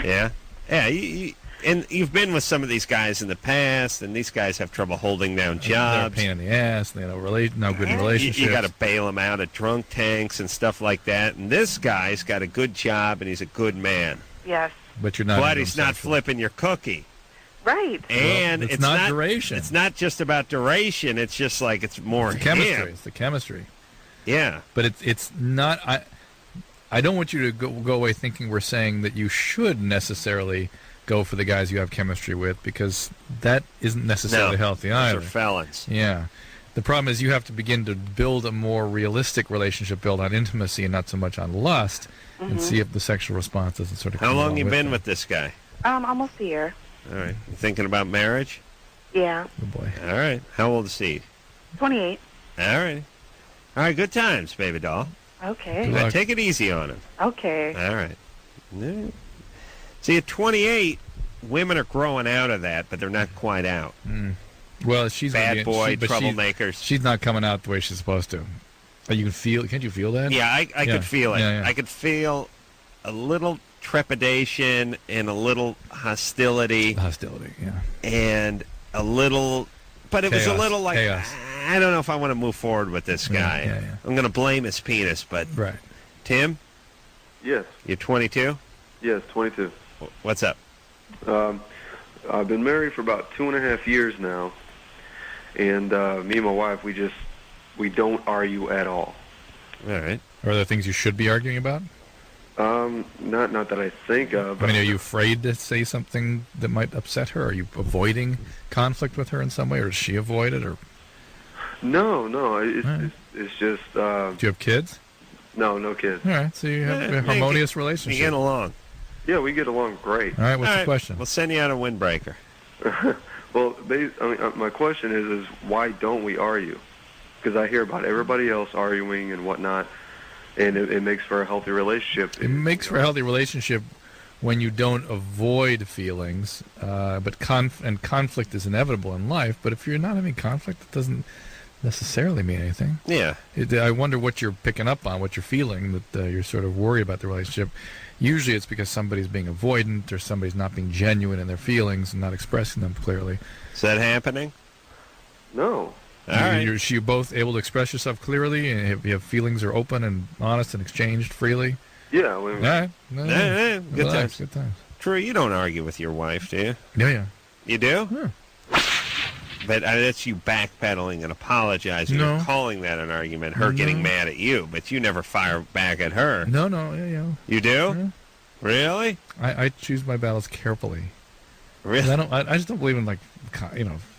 Yeah. Yeah. And you've been with some of these guys in the past, and these guys have trouble holding down jobs. They're a pain in the ass. They don't no good relationships. You got to bail them out of drunk tanks and stuff like that. And this guy's got a good job, and he's a good man. Yes. But you're not. But he's not flipping your cookie. Right. And it's not duration. It's not just about duration. It's just like it's more chemistry. him. It's the chemistry. Yeah. But it's not. I don't want you to go away thinking we're saying that you should necessarily go for the guys you have chemistry with, because that isn't necessarily healthy either. Those are felons. Yeah. The problem is you have to begin to build a more realistic relationship built on intimacy and not so much on lust, and see if the sexual response doesn't sort of How come long along you with been it. with this guy? Almost a year. All right. You thinking about marriage? Yeah. Oh, boy. All right. How old is he? 28. All right. All right. Good times, baby doll. Okay. Good Now, luck. take it easy on him. Okay. All right. Yeah. See, at 28, women are growing out of that, but they're not quite out. Well, she's Bad boy, but troublemakers. She's not coming out the way she's supposed to. You can feel. Can't you feel that? Yeah, I could feel it. Yeah, yeah. I could feel a little trepidation and a little hostility. Hostility. Yeah. And a little, but it was a Chaos. little like, Chaos. I don't know if I want to move forward with this guy. Yeah. I'm going to blame his penis, but Right. Tim, Yes. you're 22. Yes, 22. What's up? I've been married for about 2.5 years now, and me and my wife, we don't argue at all. All right. Are there things you should be arguing about? Not that I think of. I mean, are you afraid to say something that might upset her? Are you avoiding conflict with her in some way, or does she avoid it? Or No. Right. It's just. do you have kids? No kids. All right, so you have a harmonious You relationship. get along. Yeah, we get along great. All right, what's All the right, question? We'll send you out a windbreaker. Well, my question is why don't we argue? Because I hear about everybody else arguing and whatnot, and it makes for a healthy relationship. It makes for a healthy relationship when you don't avoid feelings, but conflict is inevitable in life. But if you're not having conflict, it doesn't necessarily mean anything. Yeah. I wonder what you're picking up on, what you're feeling, that you're sort of worried about the relationship. Usually it's because somebody's being avoidant or somebody's not being genuine in their feelings and not expressing them clearly. Is that happening? No. All right. You're both able to express yourself clearly, and your feelings are open and honest and exchanged freely. Yeah. All right. Yeah, good Relax, times. Good times. True, you don't argue with your wife, do you? Yeah. You do? Yeah. But that's you backpedaling and apologizing No. and calling that an argument, her getting mad at you, but you never fire back at her. No. Yeah. You do? Yeah. Really? I choose my battles carefully. Really? I just don't believe in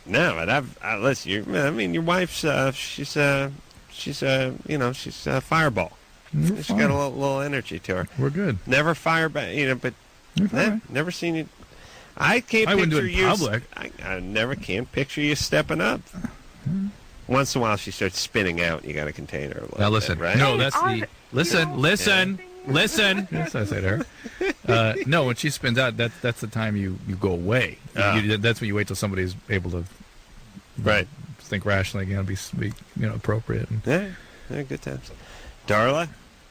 No, but listen. Your wife's she's a fireball. She's got a little energy to her. We're good. Never fire back, but never seen you. I can't I wouldn't picture do it in you. public. I never can't picture you stepping up. Once in a while, she starts spinning out. You got to contain her a little Now listen. bit, right? No, that's the listen. Listen. Yes, I say to her. No, when she spins out, that's the time you go away. That's when you wait till somebody's able to think rationally again, be appropriate. Yeah, good times. Darla,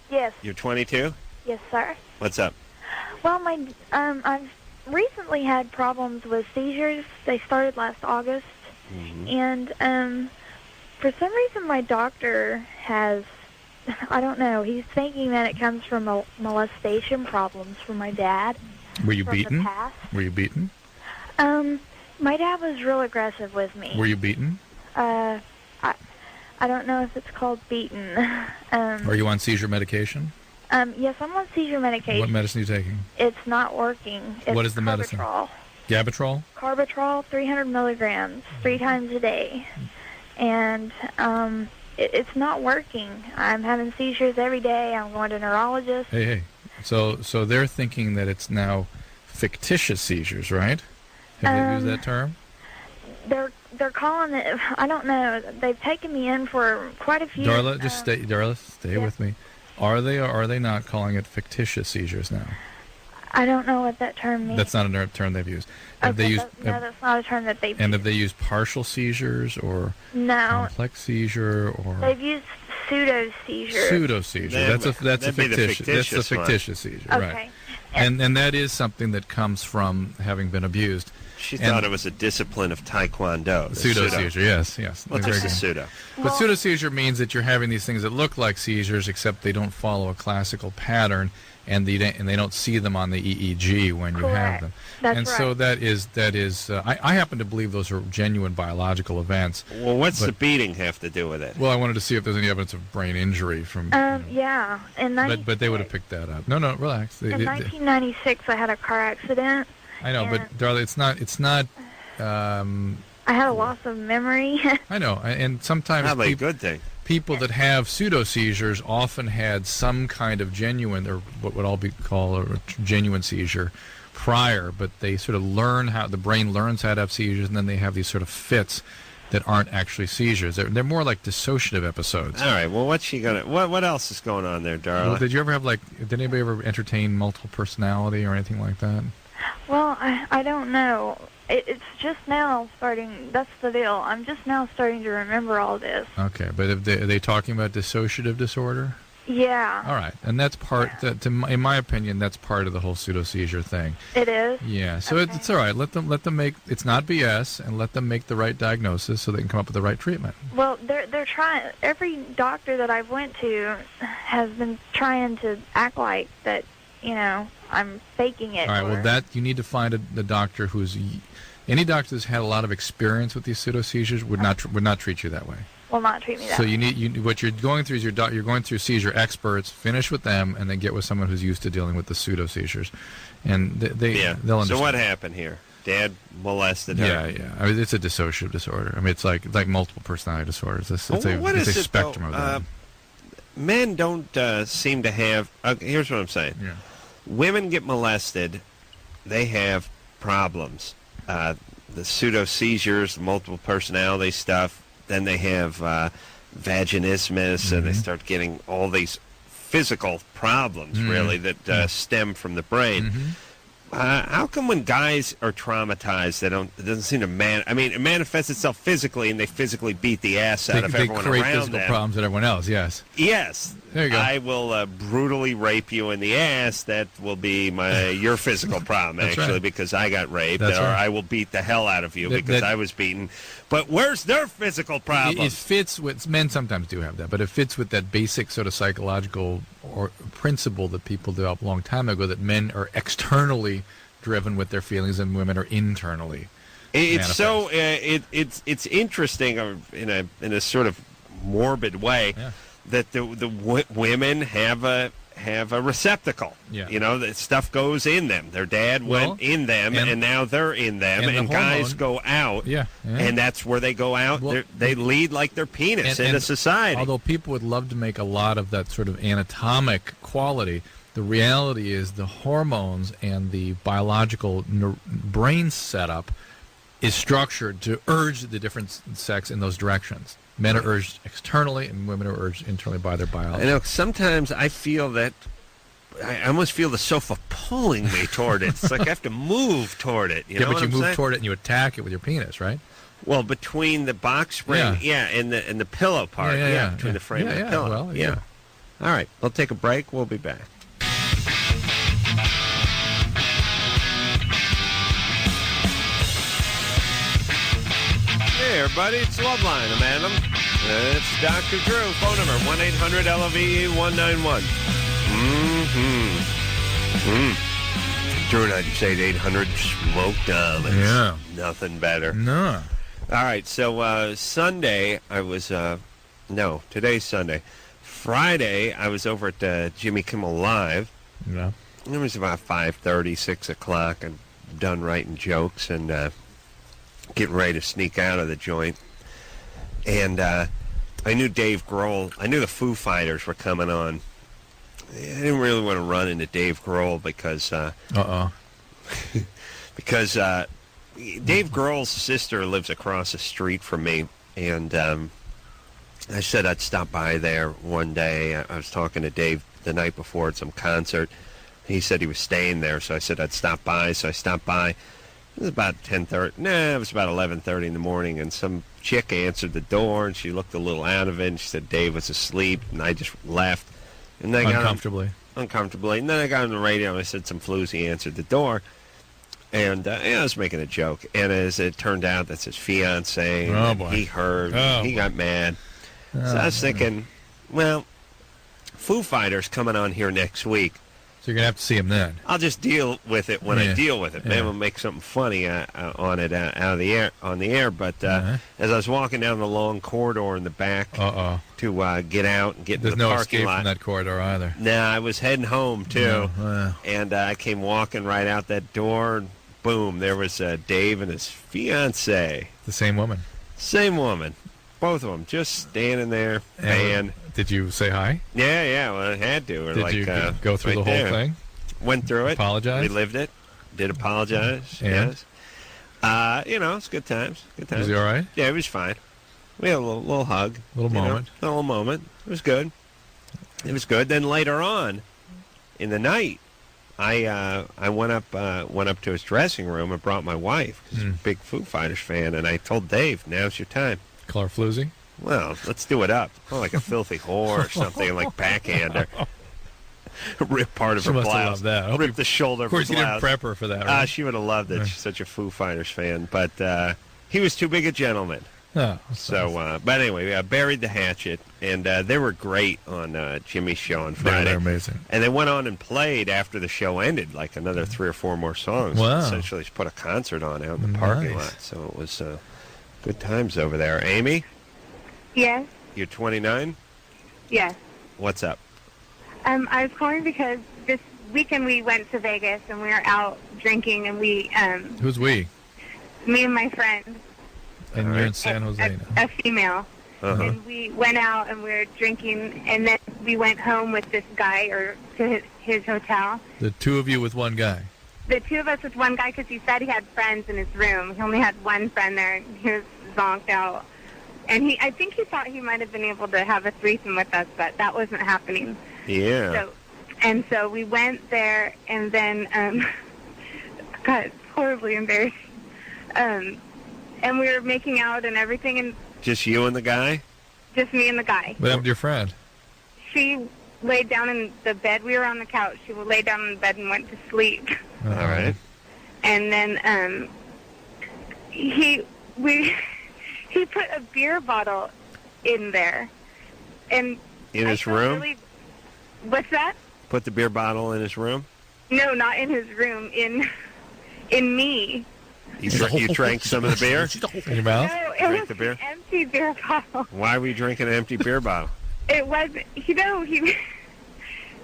Yes. you're 22. Yes, sir. What's up? Well, I've recently had problems with seizures. They started last August, and for some reason my doctor has, I don't know, he's thinking that it comes from molestation problems from my dad. Were you from beaten? the past. Were you beaten? My dad was real aggressive with me. Were you beaten? I don't know if it's called beaten. Are you on seizure medication? Yes, I'm on seizure medication. What medicine are you taking? It's not working. It's What is the medicine? Gabatrol? Carbatrol, 300 milligrams, 3 times a day. And it's not working. I'm having seizures every day. I'm going to neurologist. Hey. So they're thinking that it's now fictitious seizures, right? Have they used that term? They're calling it. I don't know. They've taken me in for quite a few. Darla, stay with me. Are they or are they not calling it fictitious seizures now? I don't know what that term means. That's not a term they've used. No, that's not a term that they've used. And have they used partial seizures or complex seizure or? They've used pseudo seizure. Pseudo seizure. That's a fictitious seizure, okay. Right? And that is something that comes from having been abused. She thought it was a discipline of Taekwondo. Pseudo seizure, yes. Well, just a pseudo. But pseudo seizure means that you're having these things that look like seizures, except they don't follow a classical pattern, and they don't see them on the EEG when you have them. That's and right. so that is. I happen to believe those are genuine biological events. Well, what's the beating have to do with it? Well, I wanted to see if there's any evidence of brain injury from. Yeah, but they would have picked that up. No, relax. In 1996, I had a car accident. I know, but darling, it's not. I had a loss of memory. I know, and sometimes probably a good thing. People that have pseudo seizures often had some kind of genuine, or what would all be called a genuine seizure prior, but they sort of learn how the brain learns how to have seizures, and then they have these sort of fits that aren't actually seizures. They're more like dissociative episodes. All right. Well, what's she gonna? What else is going on there, darling? Well, did you ever have did anybody ever entertain multiple personality or anything like that? Well, I don't know. It's just now starting. That's the deal. I'm just now starting to remember all this. Okay, but are they talking about dissociative disorder? Yeah. All right, and that's part. In my opinion, that's part of the whole pseudo seizure thing. It is. Yeah. So it's all right. Let them make. It's not BS, and let them make the right diagnosis so they can come up with the right treatment. Well, they're trying. Every doctor that I've went to has been trying to act like that. I'm faking it. All right. Well, that you need to find a doctor who's. Any doctor that's had a lot of experience with these pseudo seizures would not treat you that way. Will not treat me that way. So you what you're going through is you're going through seizure experts. Finish with them, and then get with someone who's used to dealing with the pseudo seizures, and they'll understand. So what happened here? Dad molested her. Yeah. I mean, it's a dissociative disorder. I mean, it's like multiple personality disorders. It's a spectrum of that. Men don't seem to have. Here's what I'm saying. Yeah. Women get molested, they have problems. The pseudo seizures, the multiple personality stuff. Then they have vaginismus, and they start getting all these physical problems, really, that stem from the brain. How come when guys are traumatized, it doesn't seem to it manifests itself physically, and they physically beat the ass out of everyone around them. They create physical problems with everyone else, yes. Yes. There you go. I will brutally rape you in the ass. That will be your physical problem, actually, right. Because I got raped. That's or right. I will beat the hell out of you because I was beaten. But where's their physical problem? It fits with, men sometimes do have that, but it fits with that basic sort of psychological or principle that people developed a long time ago, that men are externally driven with their feelings and women are internally. It's so it's interesting in a sort of morbid way that the women have a receptacle. Yeah. That stuff goes in them. Their dad went in them, and now they're in them. And guys go out, and that's where they go out. Well, they lead like their penis into society. Although people would love to make a lot of that sort of anatomic quality, the reality is the hormones and the biological brain setup is structured to urge the different sex in those directions. Men are urged externally, and women are urged internally by their biology. I know. Sometimes I feel that I almost feel the sofa pulling me toward it. It's like I have to move toward it. You know but you move saying? toward it and you attack it with your penis, right? Well, between the box spring, and the pillow part, between the frame and the pillow. Well, yeah. All right, we'll take a break. We'll be back. Hey, everybody, it's Loveline. I'm Adam. It's Dr. Drew. Phone number, 1-800-LOVE-191. Drew 98.8 Smoke Dollars. Yeah. Nothing better. No. All right, so Sunday I was, no, today's Sunday. Friday I was over at Jimmy Kimmel Live. Yeah. It was about 5:30, 6 o'clock. I'm done writing jokes and getting ready to sneak out of the joint. And I knew Dave Grohl. I knew the Foo Fighters were coming on. I didn't really want to run into Dave Grohl because because Dave Grohl's sister lives across the street from me, and I said I'd stop by there one day. I was talking to Dave the night before at some concert. He said he was staying there, so I said I'd stop by. So I stopped by. It was about 10:30. Nah, it was about 11:30 in the morning, and some chick answered the door, and she looked a little out of it, and she said Dave was asleep, and I just left. And then Uncomfortably. And then I got on the radio, and I said some floozy answered the door. And I was making a joke. And as it turned out, that's his fiancée. Oh, boy. He heard. Oh, he got mad. So I was thinking, well, Foo Fighters coming on here next week. So you're going to have to see him then. I'll just deal with it when I deal with it. Yeah. Maybe I'll make something funny on it out of the air, on the air. But as I was walking down the long corridor in the back to get out and get There's in the no parking escape lot. from that corridor either. Nah, I was heading home, too. No, and I came walking right out that door, and boom, there was Dave and his fiancée. The same woman. Same woman. Both of them just standing there, and did you say hi? Yeah, well, I had to. Or did you go through the whole thing? Went through it. Apologize? Relived it. Did apologize, and? yes. It's good times. Good times. Was he all right? Yeah, it was fine. We had a little hug. Little moment. A little moment. It was good. It was good. Then later on, in the night, I went up to his dressing room and brought my wife. She's a big Foo Fighters fan, and I told Dave, "Now's your time." Call her floozy? Well, let's do it up. Oh, like a filthy whore or something, like backhand her. Rip part of She her must have blouse. loved that. I hope Rip the shoulder Of course, her you blouse. didn't prep her for that, right? She would have loved it. She's such a Foo Fighters fan. But he was too big a gentleman. Oh, so, but anyway, I buried the hatchet, and they were great on Jimmy's show on Yeah, Friday. they're amazing. And they went on and played after the show ended, like another 3 or 4 more songs. Wow. Essentially, just put a concert on out in the parking lot. So it was good times over there. Amy, Yes. you're 29? Yes. What's up? I was calling because this weekend we went to Vegas and we were out drinking and we Who's we? me and my friend, And you're in San Jose now. a female, and we went out and we were drinking and then we went home with this guy or to his hotel. The two of you with one guy. The two of us with one guy because he said he had friends in his room. He only had one friend there and he was zonked out. And I think he thought he might have been able to have a threesome with us, but that wasn't happening. Yeah. So we went there, and then got horribly embarrassed. And we were making out and everything, and Just you and the guy? just me and the guy. What happened to your friend? She laid down in the bed. We were on the couch. She laid down in the bed and went to sleep. All right. And then he put a beer bottle in there, and In his room? What's that? Put the beer bottle in his room? No, not in his room. In me. You drank some of the beer? In your mouth? No, it Drank was the beer? an empty beer bottle. Why were you drinking an empty beer bottle? It wasn't.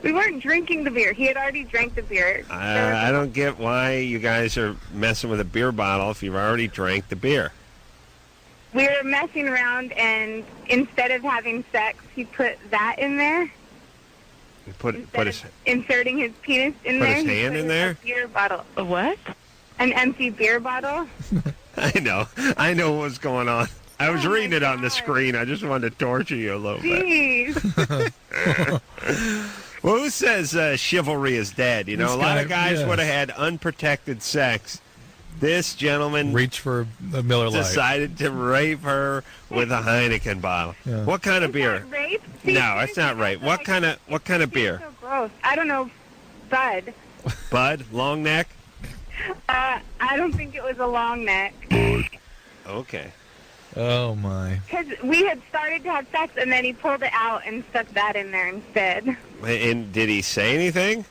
We weren't drinking the beer. He had already drank the beer. I don't get why you guys are messing with a beer bottle if you've already drank the beer. We were messing around, and instead of having sex, he put that in there. You put his Inserting his penis in Put there. his he hand put in there? A beer bottle. A what? An empty beer bottle. I know what's going on. I was reading it on the screen. I just wanted to torture you a little bit. Jeez. Well, who says chivalry is dead? You know, This a lot guy- of guys yes. would have had unprotected sex. This gentleman Reach for a Miller Lite. decided to rape her with a Heineken bottle. Yeah. What kind of beer? Rape? No, it's not rape. What kind of beer? So gross. I don't know. Bud. Bud, long neck. I don't think it was a long neck. Okay. Oh, my. Because we had started to have sex, and then he pulled it out and stuck that in there instead. And did he say anything?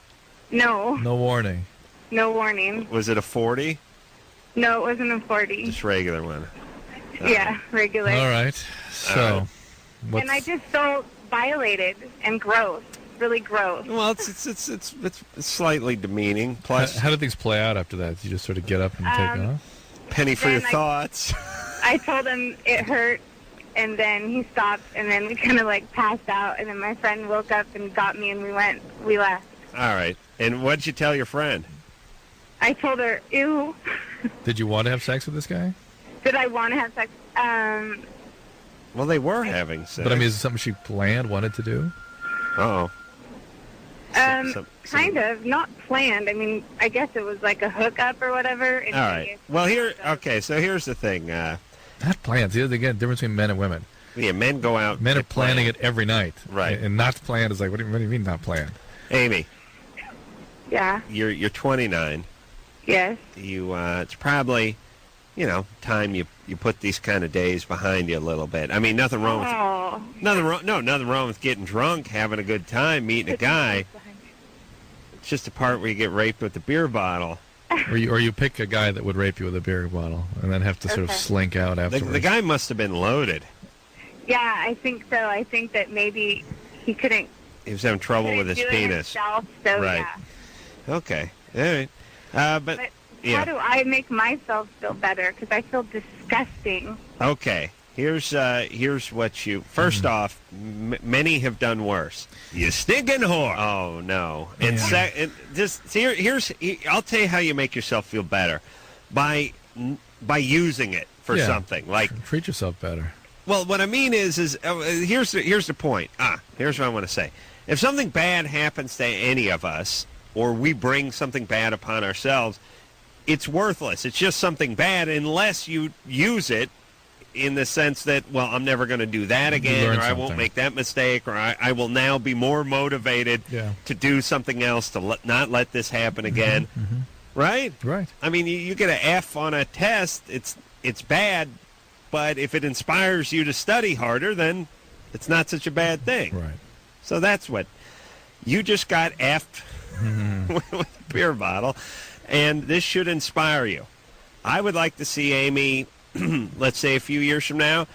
No. No warning. No warning. Was it a 40? No, it wasn't a 40. Just regular one. Yeah, regular. All right. So, And I just felt violated and gross. Really gross. Well, it's slightly demeaning. Plus, how did things play out after that? Did you just sort of get up and take off? Penny for your thoughts. I told him it hurt, and then he stopped, and then we kind of like passed out, and then my friend woke up and got me, and we left. All right. And what'd you tell your friend? I told her, ew. Did you want to have sex with this guy? Did I want to have sex? Well, they were having sex. But I mean, is it something she planned, wanted to do? Uh-oh. Kind of. Not planned. I mean, I guess it was like a hookup or whatever. All right. Well, so here's the thing. Not planned. See, again, difference between men and women. Yeah, men go out. Men are planning it every night. Right. And not planned is like, what do you mean not planned? Amy. Yeah. You're 29. Yes. It's probably, time you put these kind of days behind you a little bit. I mean, nothing wrong with nothing wrong with getting drunk, having a good time, meeting a guy. It's just the part where you get raped with the beer bottle. Or you pick a guy that would rape you with a beer bottle and then have to sort of slink out afterwards. The guy must have been loaded. Yeah, I think so. I think that maybe he couldn't. He was having trouble with his penis. Himself, so right. Yeah. Okay. All right. But yeah. How do I make myself feel better? Because I feel disgusting. Okay. Here's what you. First off, many have done worse. You stinking whore. Oh no. And I'll tell you how you make yourself feel better, by using it for something like treat yourself better. Well, what I mean is here's the point. Here's what I want to say. If something bad happens to any of us, or we bring something bad upon ourselves, it's worthless. It's just something bad unless you use it in the sense that, well, I'm never going to do that again, or I won't make that mistake, or I will now be more motivated to do something else, to not let this happen again. Mm-hmm. Right? Right. I mean, you get an F on a test, it's bad, but if it inspires you to study harder, then it's not such a bad thing. Right. So that's what you just got effed with a beer bottle, and this should inspire you. I would like to see Amy, let's say a few years from now,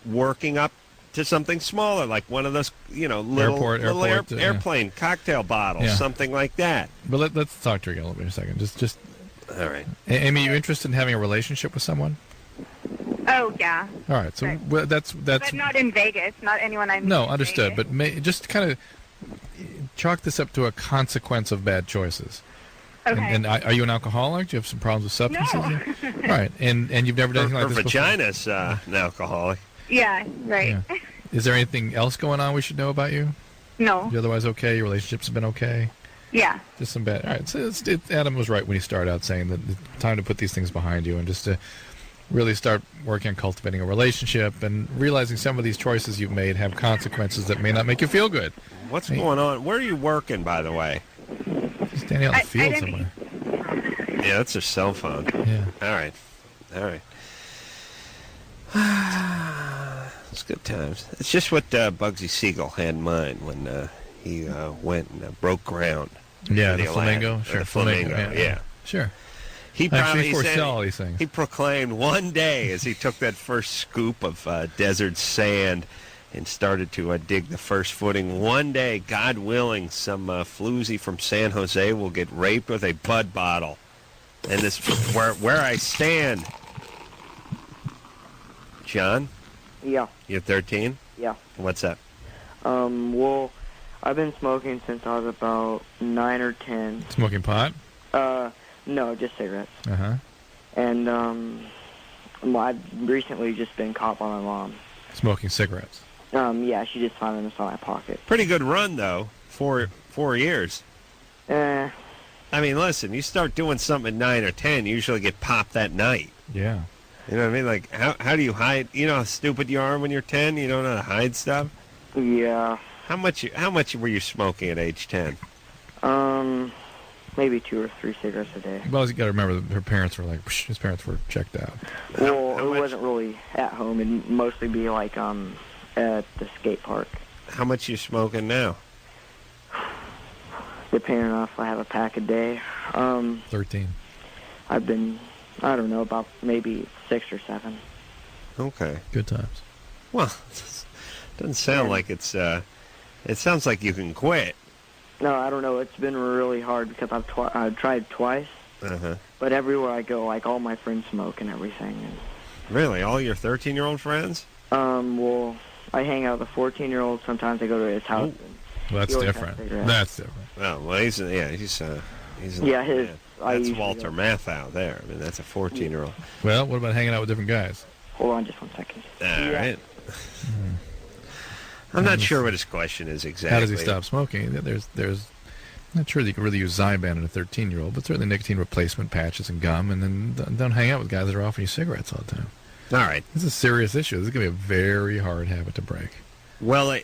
working up to something smaller, like one of those, little airplane cocktail bottles, something like that. But let's talk to her again in a second. Just. All right. Amy, you interested in having a relationship with someone? Oh yeah. All right. So that's. But not in Vegas. Not anyone I meet. No, understood. But just kind of chalk this up to a consequence of bad choices. Okay. And are you an alcoholic? Do you have some problems with substances? No. Right. And you've never done anything like this before? Her vagina's an alcoholic. Yeah. Right. Yeah. Is there anything else going on we should know about you? No. You otherwise okay? Your relationships have been okay? Yeah. Just some bad. All right. So Adam was right when he started out saying that it's time to put these things behind you and just to really start working on cultivating a relationship and realizing some of these choices you've made have consequences that may not make you feel good. What's going on? Where are you working, by the way? Standing out in the field somewhere. Yeah, that's her cell phone. Yeah. All right. It's good times. It's just what Bugsy Siegel had in mind when he went and broke ground. Yeah, the flamingo. Sure, the flamingo. Yeah. Sure. He probably foresaw all these things. He proclaimed one day as he took that first scoop of desert sand and started to dig the first footing. One day, God willing, some floozy from San Jose will get raped with a Bud bottle. And this where I stand. John? Yeah. You're 13? Yeah. What's up? Well, I've been smoking since I was about 9 or 10. Smoking pot? No, just cigarettes. Uh-huh. And, well, I've recently just been caught by my mom. Smoking cigarettes? Yeah, she just found them in my pocket. Pretty good run, though. 4 years. Eh. I mean, listen, you start doing something at 9 or 10, you usually get popped that night. Yeah. You know what I mean? Like, how do you hide? You know how stupid you are when you're 10? You don't know how to hide stuff? Yeah. How much were you smoking at age 10? Maybe 2 or 3 cigarettes a day. Well, you got to remember that her parents were like, his parents were checked out. Well, it wasn't really at home. It'd mostly be like at the skate park. How much you smoking now? depending on if I have a pack a day. 13. I've been, I don't know, about maybe 6 or 7. Okay. Good times. Well, it doesn't sound like it's, it sounds like you can quit. No, I don't know. It's been really hard because I've tried twice. Uh-huh. But everywhere I go, like, all my friends smoke and everything. And, really? All your 13-year-old friends? Well, I hang out with a 14-year-old. Sometimes I go to his house. And well, that's different. That's different. Well, he's yeah, his. That's Walter Matthau there. I mean, that's a 14-year-old. Well, what about hanging out with different guys? Hold on just 1 second. All right. I'm not sure what his question is exactly. How does he stop smoking? There's I'm not sure that you can really use Zyban in a 13-year-old, but certainly nicotine replacement patches and gum, and then don't hang out with guys that are offering you cigarettes all the time. All right. This is a serious issue. This is going to be a very hard habit to break. Well,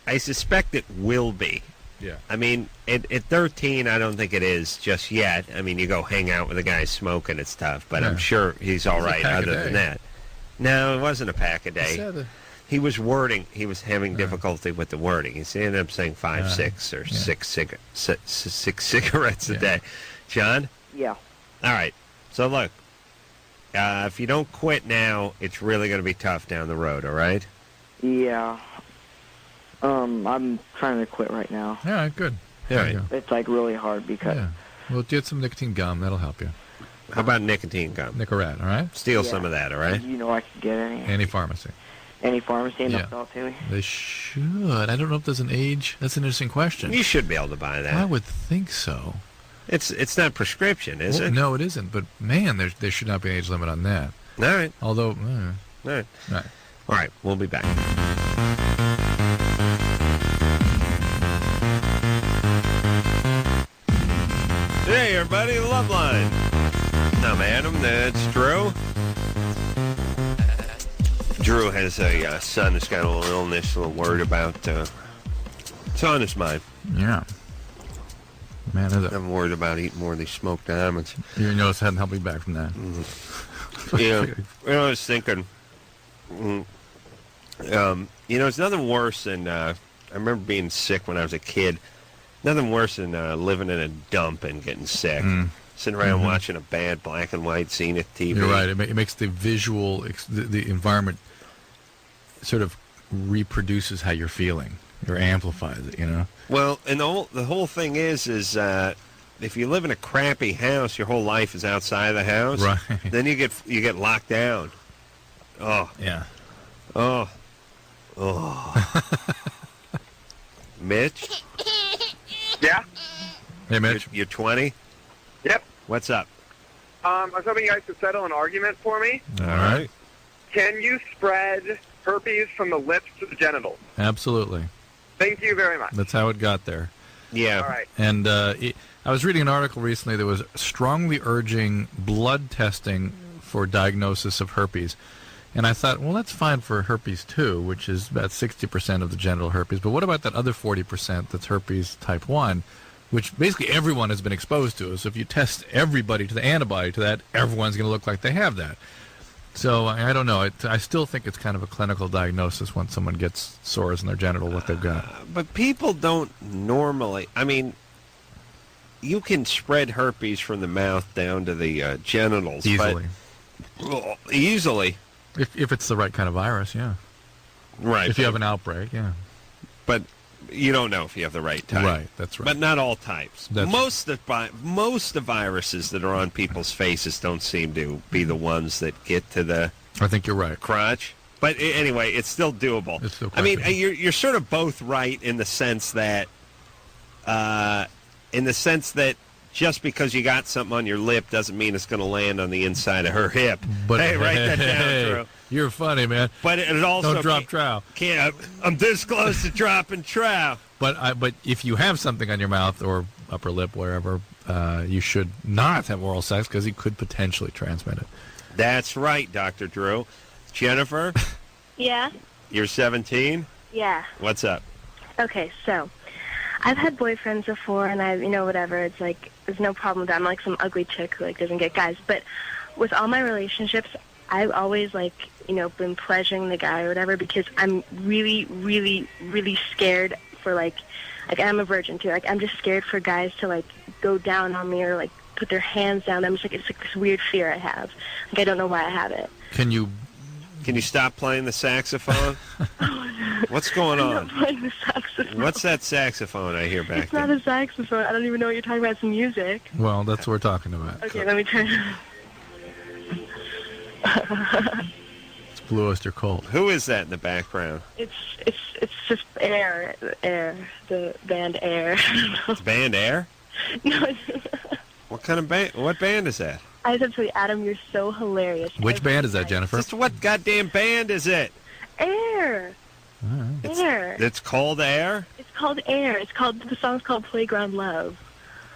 I suspect it will be. Yeah. I mean, at 13, I don't think it is just yet. I mean, you go hang out with a guy smoking, it's tough, but I'm sure he's all right other than that. No, it wasn't a pack a day. He was wording. He was having difficulty with the wording. He ended up saying 5, 6, or 6 cigarettes a day. John? Yeah. All right. So, look, if you don't quit now, it's really going to be tough down the road, all right? Yeah. I'm trying to quit right now. All right, good. Yeah. It's, like, really hard because... Yeah. Well, get some nicotine gum. That'll help you. How about nicotine gum? Nicorette, all right? Steal some of that, all right? You know I can get any. Any pharmacy. Any pharmacy in the sell to me? They should. I don't know if there's an age. That's an interesting question. You should be able to buy that. I would think so. It's not prescription, is it? No, it isn't. But, man, there should not be an age limit on that. All right. Although, All right. We'll be back. Hey, everybody, Loveline. I'm Adam. That's Drew. Drew has a son that's got a little illness, a little worried about. It's on his mind. Yeah. Man, is it? I'm worried about eating more of these smoked almonds. You notice I hadn't helped me back from that. Yeah. I was thinking. It's nothing worse than. I remember being sick when I was a kid. Nothing worse than living in a dump and getting sick. Sitting around watching a bad black and white Zenith TV. You're right. It makes the visual, the environment sort of reproduces how you're feeling. Or amplifies it, you know? Well, and the whole thing is if you live in a crappy house, your whole life is outside of the house. Right. Then you get locked down. Oh. Yeah. Oh. Mitch? Yeah? Hey, Mitch. You're 20? Yep. What's up? I was hoping you guys could settle an argument for me. All right. Can you spread herpes from the lips to the genitals? Absolutely. Thank you very much. That's how it got there. Yeah. All right. And I was reading an article recently that was strongly urging blood testing for diagnosis of herpes. And I thought, well, that's fine for herpes 2, which is about 60% of the genital herpes. But what about that other 40% that's herpes type 1, which basically everyone has been exposed to? So if you test everybody to the antibody to that, everyone's going to look like they have that. So I don't know. I still think it's kind of a clinical diagnosis when someone gets sores in their genital, what they've got. But people don't normally. I mean, you can spread herpes from the mouth down to the genitals. Easily. Easily. If it's the right kind of virus, yeah. Right. If you have an outbreak, yeah. But you don't know if you have the right type. Right, that's right. But not all types. Most of the viruses that are on people's faces don't seem to be the ones that get to the I think you're right. crotch. But anyway, it's still doable. It's still I mean, you're sort of both right in the sense that just because you got something on your lip doesn't mean it's going to land on the inside of her hip. But hey, write that down, Drew. You're funny, man. But it also don't drop trow. I'm this close to dropping trow. But if you have something on your mouth or upper lip, wherever, you should not have oral sex because you could potentially transmit it. That's right, Dr. Drew. Jennifer? Yeah? You're 17? Yeah. What's up? Okay, so I've had boyfriends before, and whatever. It's like, there's no problem with that. I'm like some ugly chick who, doesn't get guys. But with all my relationships, I've always, been pleasuring the guy or whatever because I'm really, really, really scared for like I'm a virgin too. Like I'm just scared for guys to like go down on me or like put their hands down. I'm just like it's like this weird fear I have. Like I don't know why I have it. Can you stop playing the saxophone? What's going on? I'm not playing the saxophone. What's that saxophone I hear back It's not a saxophone. I don't even know what you're talking about. It's music. Well, that's what we're talking about. Okay, let me turn. It's Blue Oyster Cult. Who is that in the background? It's just Air, the band Air. It's band Air? No. What kind of band? What band is that? I have to tell you, Adam, you're so hilarious. Which band is that, Jennifer? Just what goddamn band is it? Air. Air. It's called Air? It's called Air. The song's called Playground Love.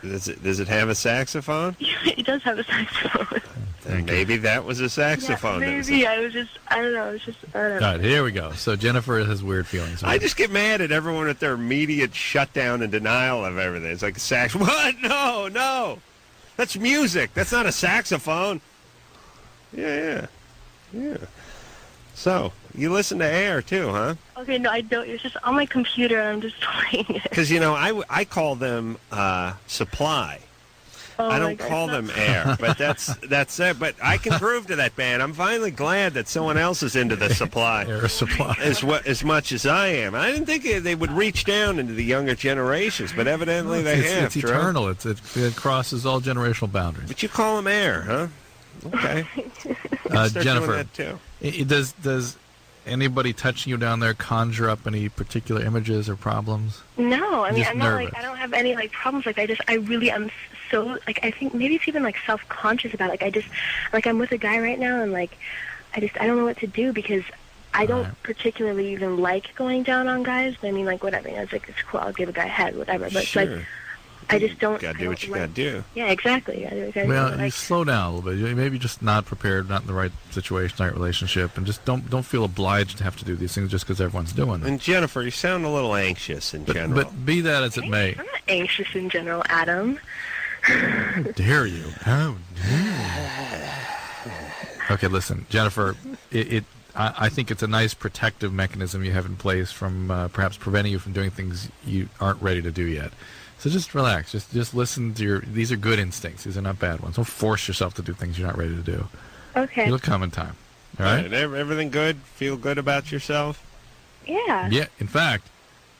Does it have a saxophone? It does have a saxophone. Then maybe that was a saxophone. Yeah, maybe. I don't know. All right, here we go. So Jennifer has weird feelings. I just get mad at everyone with their immediate shutdown and denial of everything. It's like a sax. What? No. That's music. That's not a saxophone. Yeah. So, you listen to Air, too, huh? Okay, no, I don't. It's just on my computer, and I'm just playing it. Because, I call them Supply. Oh I don't call them Air, but that's it. But I can prove to that band. I'm finally glad that someone else is into the Supply. Air Supply. As much as I am. I didn't think they would reach down into the younger generations, but evidently they have. It's eternal. It crosses all generational boundaries. But you call them Air, huh? Okay. Jennifer, too. Does anybody touching you down there conjure up any particular images or problems? No, I mean, Just I'm not nervous. I don't have any problems. I really am so I think maybe it's even self-conscious about it. I'm with a guy right now, and I don't know what to do because I don't particularly even like going down on guys. I mean, whatever. It's cool. I'll give a guy a head, whatever. But sure. I just don't. Gotta do what you gotta do. Yeah, exactly. You slow down a little bit. You maybe just not prepared, not in the right situation, right relationship, and just don't feel obliged to have to do these things just because everyone's doing them. And Jennifer, you sound a little anxious in general. But be that as it may. I'm not anxious in general, Adam. How dare you? How dare you? Okay, listen, Jennifer. I think it's a nice protective mechanism you have in place from perhaps preventing you from doing things you aren't ready to do yet. So just relax. Just listen to these are good instincts. These are not bad ones. Don't force yourself to do things you're not ready to do. Okay. It'll come in time. All right? Everything good? Feel good about yourself? Yeah. Yeah. In fact,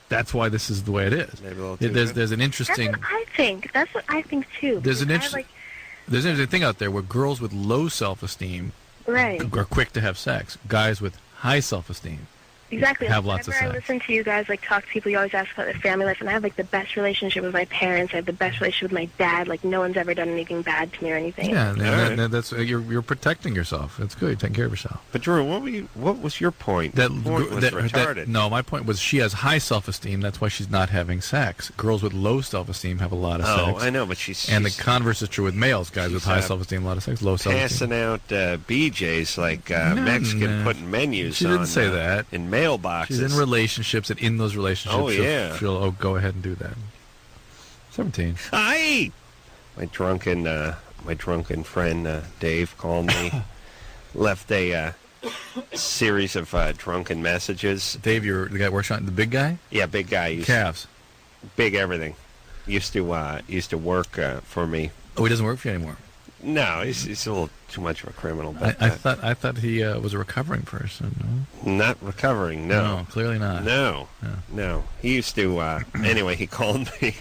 that's why this is the way it is. Maybe a little too There's an interesting. That's what I think too. There's an interesting thing out there where girls with low self-esteem are quick to have sex. Guys with high self-esteem exactly have lots of sex. Whenever I listen to you guys talk to people, you always ask about their family life, and I have the best relationship with my parents. I have the best relationship with my dad. No one's ever done anything bad to me or anything. Yeah, that's you're protecting yourself. That's good. You're taking care of yourself. But Drew, what was your point? That point was retarded. No, my point was she has high self-esteem. That's why she's not having sex. Girls with low self-esteem have a lot of sex. Oh, I know, but she's the converse is true with males. Guys with high self-esteem, a lot of sex. Low self-esteem. Passing out BJs Mexican putting menus. She didn't say that in mailboxes. She's in relationships, and in those relationships, she'll go ahead and do that. 17. Aye. My drunken friend Dave called me, left a series of drunken messages. Dave, you're the guy working on the big guy? Yeah, big guy. Calves. Big everything. Used to work for me. Oh, he doesn't work for you anymore. No, he's a little too much of a criminal. But I thought he was a recovering person. No? Not recovering. No, clearly not. No. He used to. Anyway, he called me.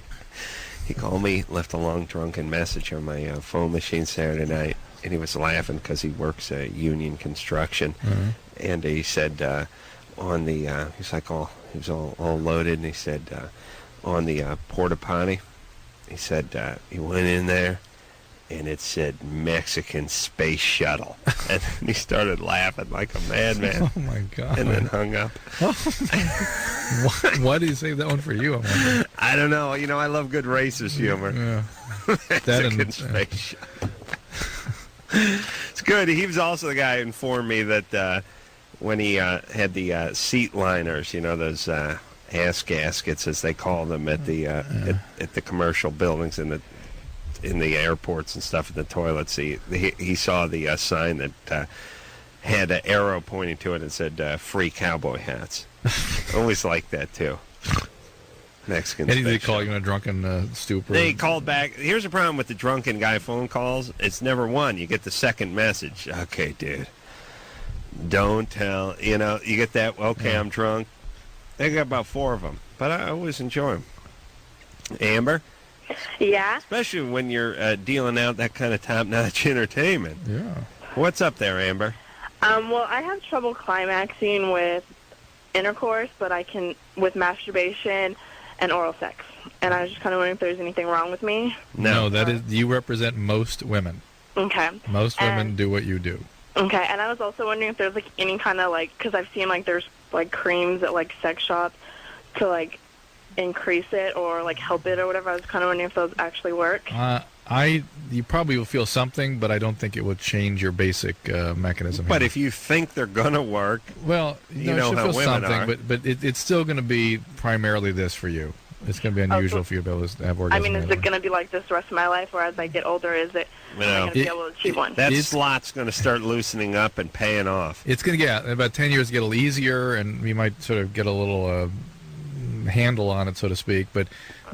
He called me, left a long drunken message on my phone machine Saturday night, and he was laughing because he works at Union Construction, and he said on the he was all loaded, and he said on the porta potty, he said he went in there. And it said Mexican Space Shuttle. And he started laughing like a madman. Oh, my God. And then hung up. Why did he say that one for you? I don't know. I love good racist humor. Yeah. Mexican Space Shuttle. It's good. He was also the guy who informed me that when he had the seat liners, those ass gaskets, as they call them, at the at the commercial buildings in the airports and stuff in the toilets, he saw the sign that had an arrow pointing to it and said free cowboy hats. Always like that too. Mexican And they special. call you in a drunken stupor. They called back. Here's the problem with the drunken guy phone calls. It's never one. You get the second message. Okay, dude. Don't tell. You get that. Okay, I'm drunk. They got about 4 of them. But I always enjoy them. Amber? Yeah? Especially when you're dealing out that kind of top-notch entertainment. Yeah. What's up there, Amber? Well, I have trouble climaxing with intercourse, but I can with masturbation and oral sex. And I was just kind of wondering if there's anything wrong with me. No, that is, you represent most women. Okay. Most women do what you do. Okay, and I was also wondering if there's, like, any kind of, like, because I've seen, like, there's, like, creams at, like, sex shops to, like, increase it or, like, help it or whatever. I was kind of wondering if those actually work. You probably will feel something, but I don't think it would change your basic mechanism. But if you think they're going to work, well, you know should how feel women something, are. but it's still going to be primarily this for you. It's going to be unusual for you to be able to have orgasm. I mean, is it going to be like this the rest of my life, or as I get older, is it am I going to be able to achieve one? That slot's going to start loosening up and paying off. It's going to get, in about 10 years, get a little easier, and we might sort of get a little handle on it, so to speak, but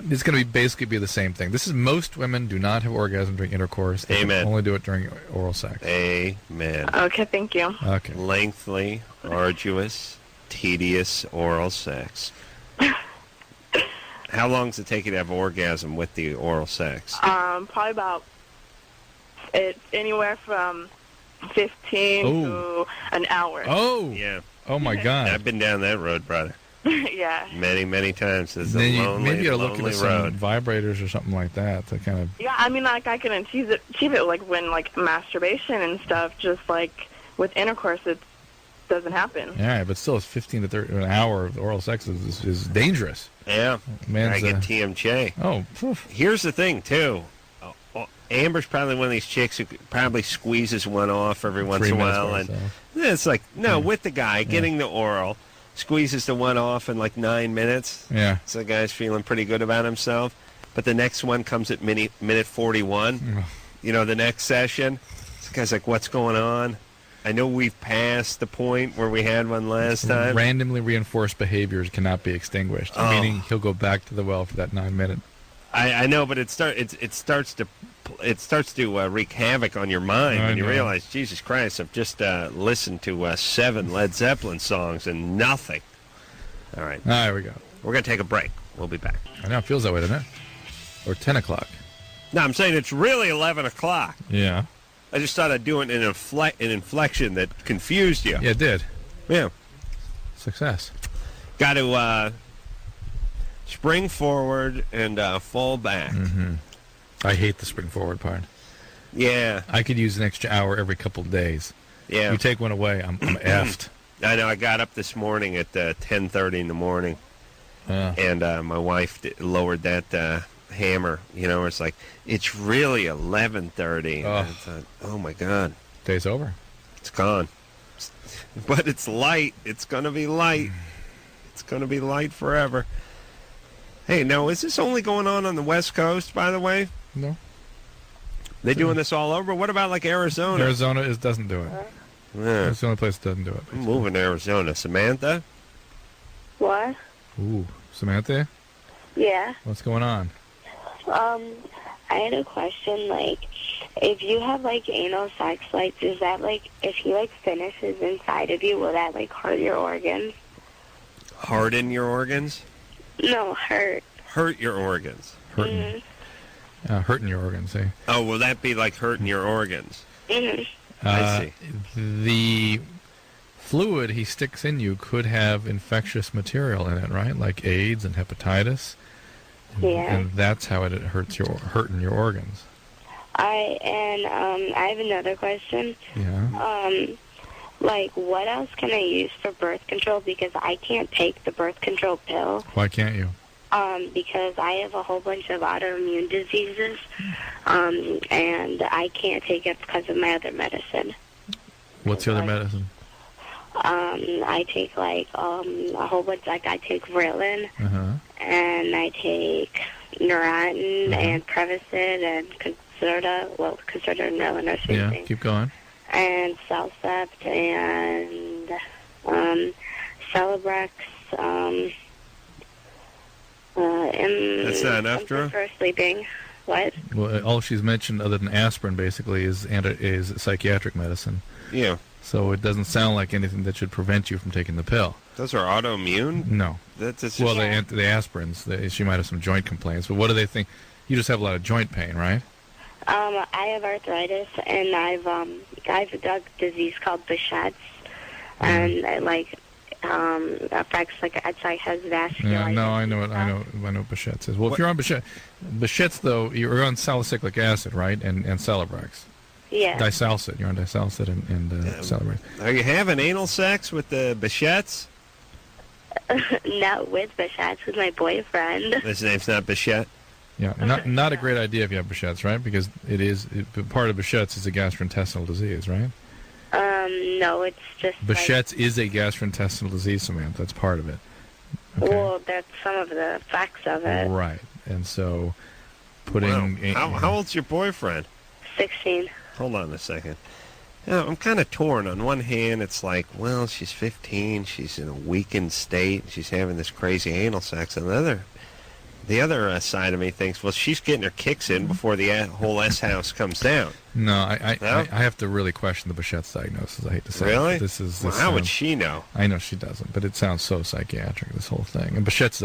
it's going to basically be the same thing. This is most women do not have orgasm during intercourse. They Amen. can only do it during oral sex. Amen. Okay, thank you. Okay. Lengthy, arduous, tedious oral sex. How long does it take you to have orgasm with the oral sex? Probably about it's anywhere from 15 to an hour. Oh, yeah. Oh my God! I've been down that road, brother. Yeah. Many, many times. It's a Then lonely, maybe you ought to look lonely into road. some vibrators or something like that to kind of. Yeah, I mean, like I can achieve it like when like masturbation and stuff. Just like with intercourse, it doesn't happen. Yeah, but still, it's 15 to 30 an hour of oral sex is dangerous. Yeah. Man's, I get TMJ. Oh. Here's the thing, too. Amber's probably one of these chicks who probably squeezes one off every once 3 in a minutes while. by And herself. it's like, no, with the guy, getting the oral, squeezes the one off in like 9 minutes. Yeah. So the guy's feeling pretty good about himself. But the next one comes at minute 41. You know, the next session. This guy's like, what's going on? I know we've passed the point where we had one last time. Randomly reinforced behaviors cannot be extinguished, Oh. meaning he'll go back to the well for that 9 minute. I know, but it starts to wreak havoc on your mind I when you know. realize, Jesus Christ, I've just listened to 7 Led Zeppelin songs and nothing. All right. There we go. We're going to take a break. We'll be back. I know, it feels that way, doesn't it? Or 10 o'clock. No, I'm saying it's really 11 o'clock. Yeah. I just thought I'd do it in an inflection that confused you. Yeah, it did. Yeah. Success. Got to spring forward and fall back. Mm-hmm. I hate the spring forward part. Yeah. I could use an extra hour every couple of days. Yeah. You take one away, I'm effed. I know. I got up this morning at 10:30 in the morning, and my wife lowered that hammer. You know, it's like it's really 11:30. Oh. I thought, oh my God, day's over. It's gone. But it's light. It's gonna be light. It's gonna be light forever. Hey, now is this only going on the West Coast? By the way, no. They doing this all over? What about like Arizona? Arizona doesn't do it. Yeah. It's the only place that doesn't do it. I'm moving to Arizona. Samantha? What? Ooh, Samantha? Yeah. What's going on? I had a question, like, if you have, like, anal sex, like, does that, like, if he, like, finishes inside of you, will that, like, hurt your organs? Harden your organs? No, hurt. Hurt your organs. Hurting. Hurting your organs, eh? Oh, will that be like hurting your organs? Mm-hmm. I see. The fluid he sticks in you could have infectious material in it, right? Like AIDS and hepatitis. Yeah. And that's how it hurting your organs. I have another question. Yeah. Like, what else can I use for birth control? Because I can't take the birth control pill. Why can't you? Because I have a whole bunch of autoimmune diseases, and I can't take it because of my other medicine. What's your other medicine? I take, like, a whole bunch, like, I take Ritalin, and I take Neurontin, and Prevacid, and Concerta, Concerta and Ritalin are the same Yeah, thing. keep going. And Celcept, and Celebrex, That's not enough, Drew? For sleeping. What? Well, all she's mentioned, other than aspirin, basically, is psychiatric medicine. Yeah. So it doesn't sound like anything that should prevent you from taking the pill. Those are autoimmune? No. That's just well, the aspirins. She might have some joint complaints, but what do they think? You just have a lot of joint pain, right? I have arthritis, and I've a disease called Behçet's, and it affects has vascular. No, I know Behçet's is. Well, if you're on Behçet's though, you're on salicylic acid, right? And Celebrex. Yeah. Disalcid. You're on Disalcid and Celebrex. Are you having anal sex with the Behçet's? Not with Behçet's, with my boyfriend. His name's not Behçet? Yeah, not a great idea if you have Behçet's, right? Because part of Behçet's is a gastrointestinal disease, right? No, it's just Behçet's is a gastrointestinal disease, Samantha. That's part of it. Okay. Well, that's some of the effects of it. Right, and so putting... Wow. How old's your boyfriend? 16. Hold on a second. I'm kind of torn. On one hand, it's like, well, she's 15, she's in a weakened state, she's having this crazy anal sex. And the other side of me thinks, well, she's getting her kicks in before the whole S house comes down. No, I have to really question the Behçet's diagnosis. I hate to say really? This well, how would she know? I know she doesn't, but it sounds so psychiatric, this whole thing. And Behçet's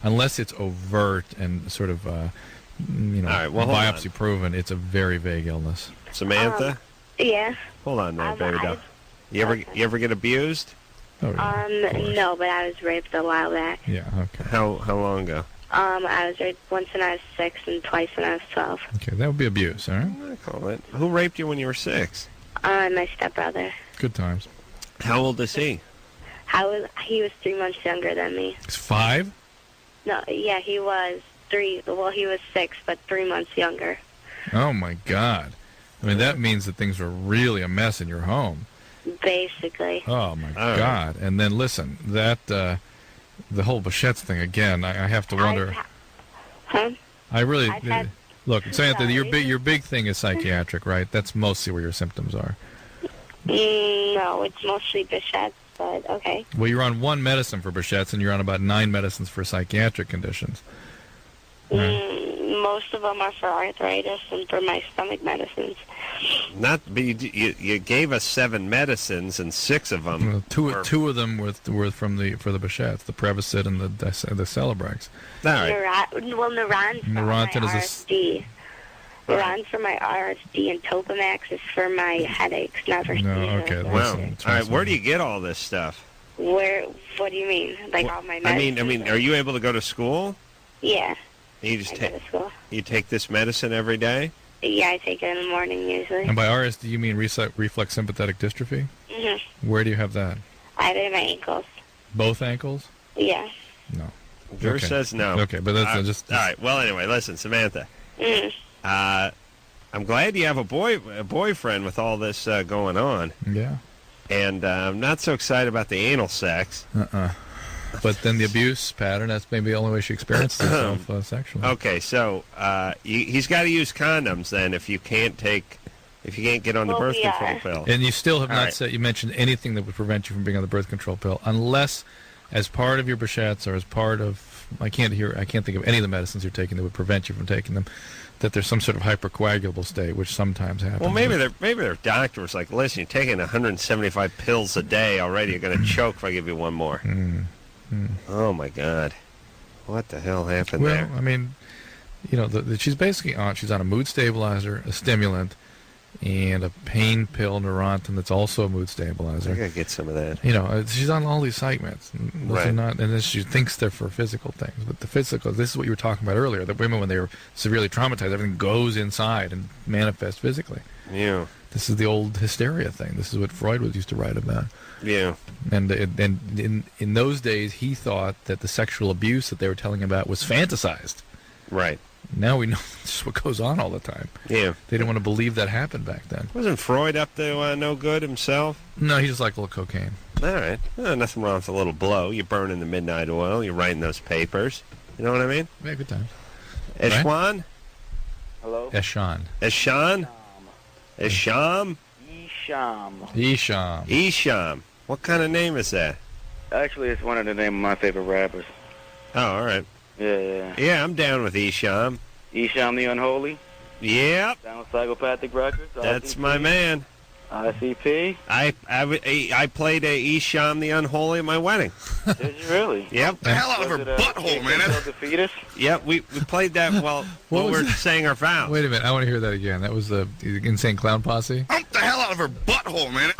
unless it's overt and sort of, all right, well, biopsy proven, it's a very vague illness. Samantha? Yeah. Hold on there, baby doll. You ever get abused? Oh, really? No, but I was raped a while back. Yeah, okay. How long ago? I was raped once when I was 6 and twice when I was 12. Okay, that would be abuse, all right? I call it. Who raped you when you were 6? My stepbrother. Good times. How old is he? He was 3 months younger than me. He's 5? No, yeah, he was 3. Well, he was 6, but 3 months younger. Oh, my God. I mean, that means that things were really a mess in your home. Basically. Oh, my God. And then, listen, the whole Behçet's thing, again, I have to wonder... I really... Look, Samantha, your big thing is psychiatric, right? That's mostly where your symptoms are. No, it's mostly Behçet's, but okay. Well, you're on one medicine for Behçet's, and you're on about 9 medicines for psychiatric conditions. Most of them are for arthritis and for my stomach medicines. But you gave us 7 medicines, and 6 of them. Well, two of them were for the Behçet's, the Prevacid and the Celebrex. All right. Neurontin for my RSD. Neurontin for my RSD, and Topamax is for my headaches, not for No, okay. Wow. All right. Where do you get all this stuff? What do you mean? All my medicines? I mean, are you able to go to school? Yeah. You just take this medicine every day? Yeah, I take it in the morning usually. And by RSD, you mean reflex sympathetic dystrophy? Mm-hmm. Where do you have that? I have it in my ankles. Both ankles? Yeah. No. Drew says no. Okay, but that's just... All right, well, anyway, listen, Samantha. Mm. I'm glad you have a boyfriend with all this going on. Yeah. And I'm not so excited about the anal sex. But then the abuse pattern, that's maybe the only way she experiences herself sexually. Okay, so he's got to use condoms then if you can't get on the birth control pill. And you still have not mentioned anything that would prevent you from being on the birth control pill, unless as part of your Behçet's or as part of, I can't think of any of the medicines you're taking that would prevent you from taking them, that there's some sort of hypercoagulable state, which sometimes happens. Well, maybe their doctor's like, listen, you're taking 175 pills a day already. You're going to choke if I give you one more. Oh, my God. What the hell happened there? Well, I mean, she's basically she's on a mood stabilizer, a stimulant, and a pain pill, Neurontin, that's also a mood stabilizer. I got to get some of that. She's on all these psych meds. Right. And then she thinks they're for physical things. But the physical, this is what you were talking about earlier, that women, when they were severely traumatized, everything goes inside and manifests physically. Yeah. This is the old hysteria thing. This is what Freud used to write about. Yeah. And in those days, he thought that the sexual abuse that they were telling about was fantasized. Right. Now we know just what goes on all the time. Yeah. They didn't want to believe that happened back then. Wasn't Freud up to no good himself? No, he just liked a little cocaine. All right. Nothing wrong with a little blow. You're burning the midnight oil. You're writing those papers. You know what I mean? Yeah, good times. Eshwan? Hello? Eshan. Esham? Isham. Isham. What kind of name is that? Actually, it's one of the name of my favorite rappers. Oh, all right. Yeah, I'm down with Esham. Esham the Unholy? Yep. Down with Psychopathic Records? That's ICP? my man. ICP? I played Esham the Unholy at my wedding. Did you really? Yep. The hell out of her butthole, man. The fetus? Yep, we played that while we were saying our vows. Wait a minute, I want to hear that again. That was the Insane Clown Posse? Hump the hell out of her butthole, man.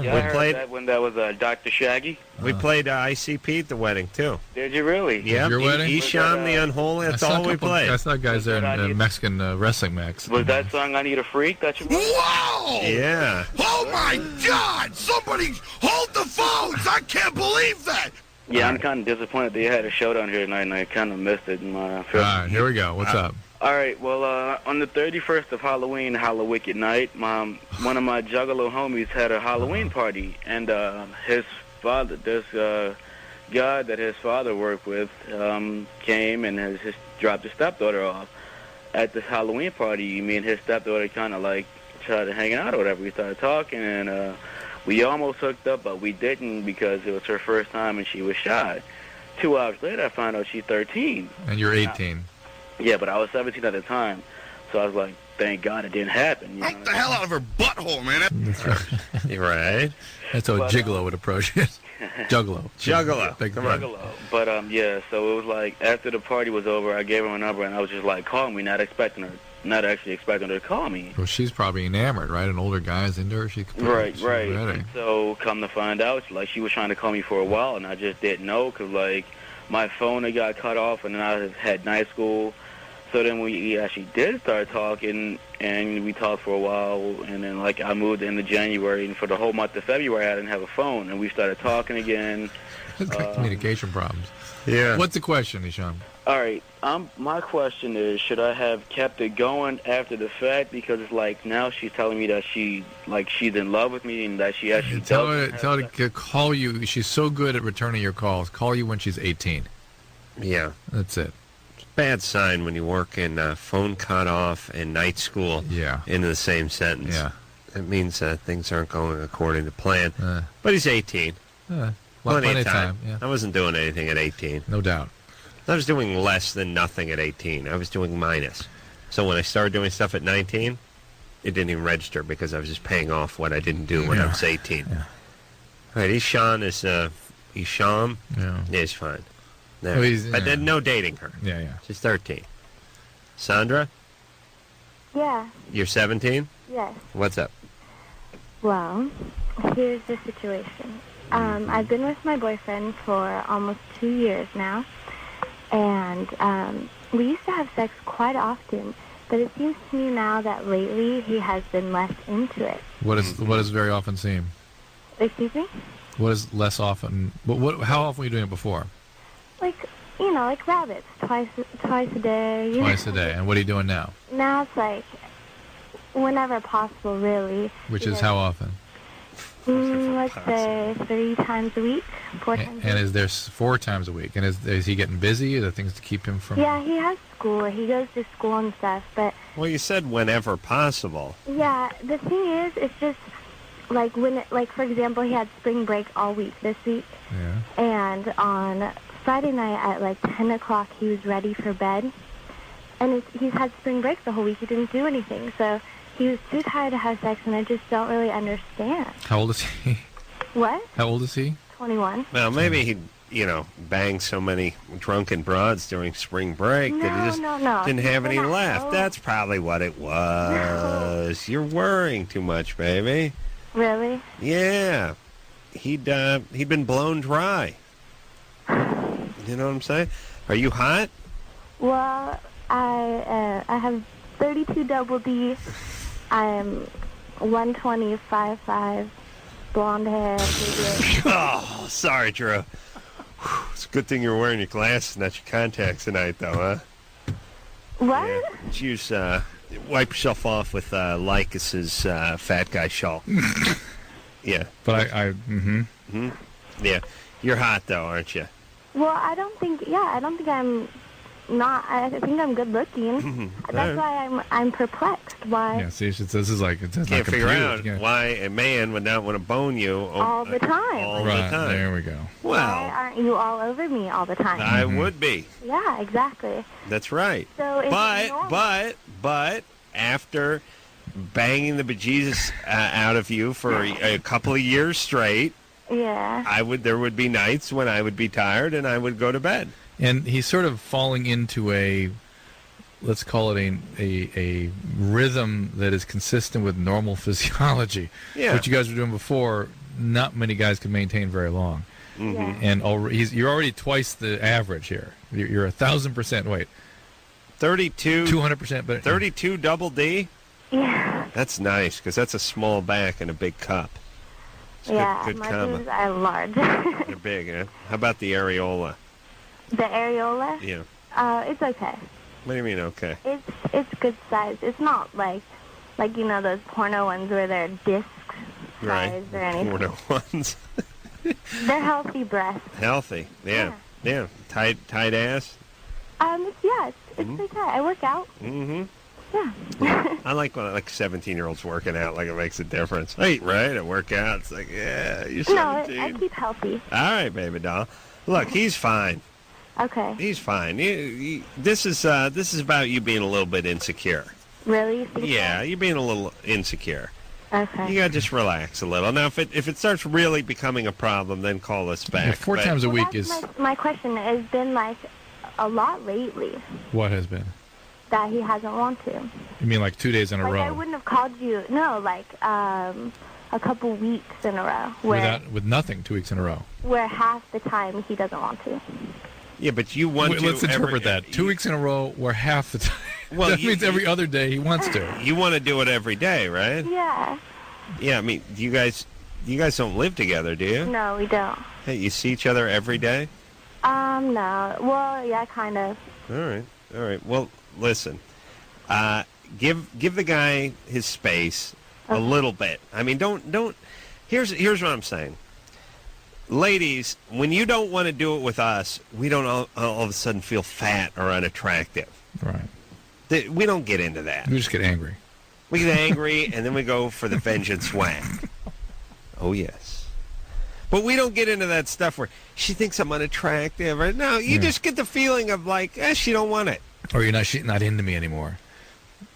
Yeah, I heard that when that was Dr. Shaggy. We played ICP at the wedding, too. Did you really? Yep. Your wedding? Esham the Unholy, that's all we played. I saw guys there in Mexican wrestling match. Was that song I Need a Freak that you wrote? Whoa! Yeah. Oh, my God! Somebody hold the phones! I can't believe that! Yeah, I'm kind of disappointed that you had a show down here tonight, and I kind of missed it. All right, here we go. What's up? All right, well, on the 31st of Halloween, Hallowicked night, one of my Juggalo homies had a Halloween party, and his father, this guy that his father worked with, came and dropped his stepdaughter off. At this Halloween party, me and his stepdaughter kind of like started hanging out or whatever. We started talking, and we almost hooked up, but we didn't because it was her first time and she was shy. 2 hours later, I found out she's 13. And you're 18. Yeah, but I was 17 at the time, so I was like, thank God it didn't happen. You Hump the hell out of her butthole, man. That's right. You're right. That's how a gigolo would approach it. Juggalo. Big Come on. But yeah, so it was like after the party was over, I gave her a number and I was just like, call me, not actually expecting her to call me. Well, she's probably enamored, right? An older guy's into her. She's Right. ready. And so come to find out, like she was trying to call me for a while, and I just didn't know because like my phone had got cut off, and then I had night school. So then we actually did start talking, and we talked for a while, and then like I moved into January, and for the whole month of February I didn't have a phone, and we started talking again. Communication problems. Yeah. What's the question, Esham? All right, my question is, should I have kept it going after the fact? Because it's like now she's telling me that she's in love with me and that she actually tell her to call you. She's so good at returning your calls. Call you when she's 18. Yeah. That's it. Bad sign when you work in phone cut off and night school into the same sentence. Yeah. It means things aren't going according to plan. But he's 18. Plenty of time. Yeah. I wasn't doing anything at 18. No doubt. I was doing less than nothing at 18. I was doing minus. So when I started doing stuff at 19, it didn't even register because I was just paying off what I didn't do when I was 18. Yeah. All right, Esham is Esham. Yeah. He's fine. No, Well, but then no dating her. Yeah. She's 13. Sandra, Yeah, you're 17? yes. What's up? Well, here's the situation. I've been with my boyfriend for almost 2 years now, and we used to have sex quite often, but it seems to me now that lately he has been less into it. What does very often seem? Excuse me? What is less often? How often were you doing it before? Like rabbits, twice a day. Twice a day. And what are you doing now? Now it's like whenever possible, really. Which is how often? Let's say 3 times a week, 4 times a week. And is there 4 times a week? And is he getting busy? Are there things to keep him from? Yeah, he has school. He goes to school and stuff, but... Well, you said whenever possible. Yeah, the thing is, it's just, like, for example, he had spring break all week this week. Yeah. And on Friday night at, like, 10 o'clock, he was ready for bed. And he's had spring break the whole week. He didn't do anything, so... He was too tired to have sex, and I just don't really understand. How old is he? What? How old is he? 21. Well, maybe he, banged so many drunken broads during spring break that he just didn't have any left. old. That's probably what it was. You're worrying too much, baby. Really? Yeah. He'd been blown dry. You know what I'm saying? Are you hot? Well, I have 32 double D. I'm 125.5, blonde hair. Oh, sorry, Drew. It's a good thing you're wearing your glasses, not your contacts tonight, though, huh? What? Yeah. Use, wipe yourself off with Lycus's fat guy shawl. Yeah. But Yeah. You're hot, though, aren't you? Well, I don't think I'm not. I think I'm good looking. That's why I'm perplexed. Why? Yeah, see, this is like it does Can't not figure compute. out why a man would not want to bone you All the time. All right, the time. there we go. Why Well, aren't you all over me all the time? I would be. Yeah, exactly. That's right. So is it normal? But after banging the bejesus out of you for a couple of years straight, Yeah. there would be nights when I would be tired and I would go to bed. And he's sort of falling into a, let's call it a rhythm that is consistent with normal physiology. Yeah. What you guys were doing before, not many guys can maintain very long. Mhm. And you're already twice the average here. You're 1,000%. Wait, 32. 200%. But 32 double D. Yeah. That's nice because that's a small back and a big cup. It's Yeah, good my combo. boobs are large. They're big, huh? How about the areola? The areola? Yeah. It's okay. What do you mean, okay? It's good size. It's not like those porno ones where they're disc Right. size or anything. Porno ones. They're healthy breasts. Healthy. Yeah. Tight ass. It's okay. I work out. Mm-hmm. Yeah. I like when 17-year-olds working out, like it makes a difference. Hey, right? I work out. It's like, yeah, you're 17. No, I keep healthy. All right, baby doll. Look, he's fine. Okay. He's fine. This is about you being a little bit insecure. Really? You think Yeah, you're being a little insecure. so? Okay. You gotta just relax a little. Now, if it starts really becoming a problem, then call us back. Yeah, 4 But- times a week That's is my question has been a lot lately what has been. that he hasn't wanted to. You mean like 2 days in a I row wouldn't have called you. No, a couple weeks in a row where with nothing 2 weeks in a row. half the time he doesn't want to. Yeah, but you want Wait, to. let's interpret that. 2 weeks in a row where half the time. Well, that means every other day he wants to. You want to do it every day, right? Yeah. Yeah, I mean, you guys don't live together, do you? No, we don't. Hey, you see each other every day? No. Well, yeah, kind of. All right. Well, listen. Give the guy his space a little bit. I mean, don't. Here's what I'm saying. Ladies, when you don't want to do it with us, we don't all of a sudden feel fat or unattractive. Right. We don't get into that. We just get angry. We get angry, and then we go for the vengeance whack. Oh, yes. But we don't get into that stuff where she thinks I'm unattractive. Or, no, you just get the feeling of she don't want it. Or she's not into me anymore.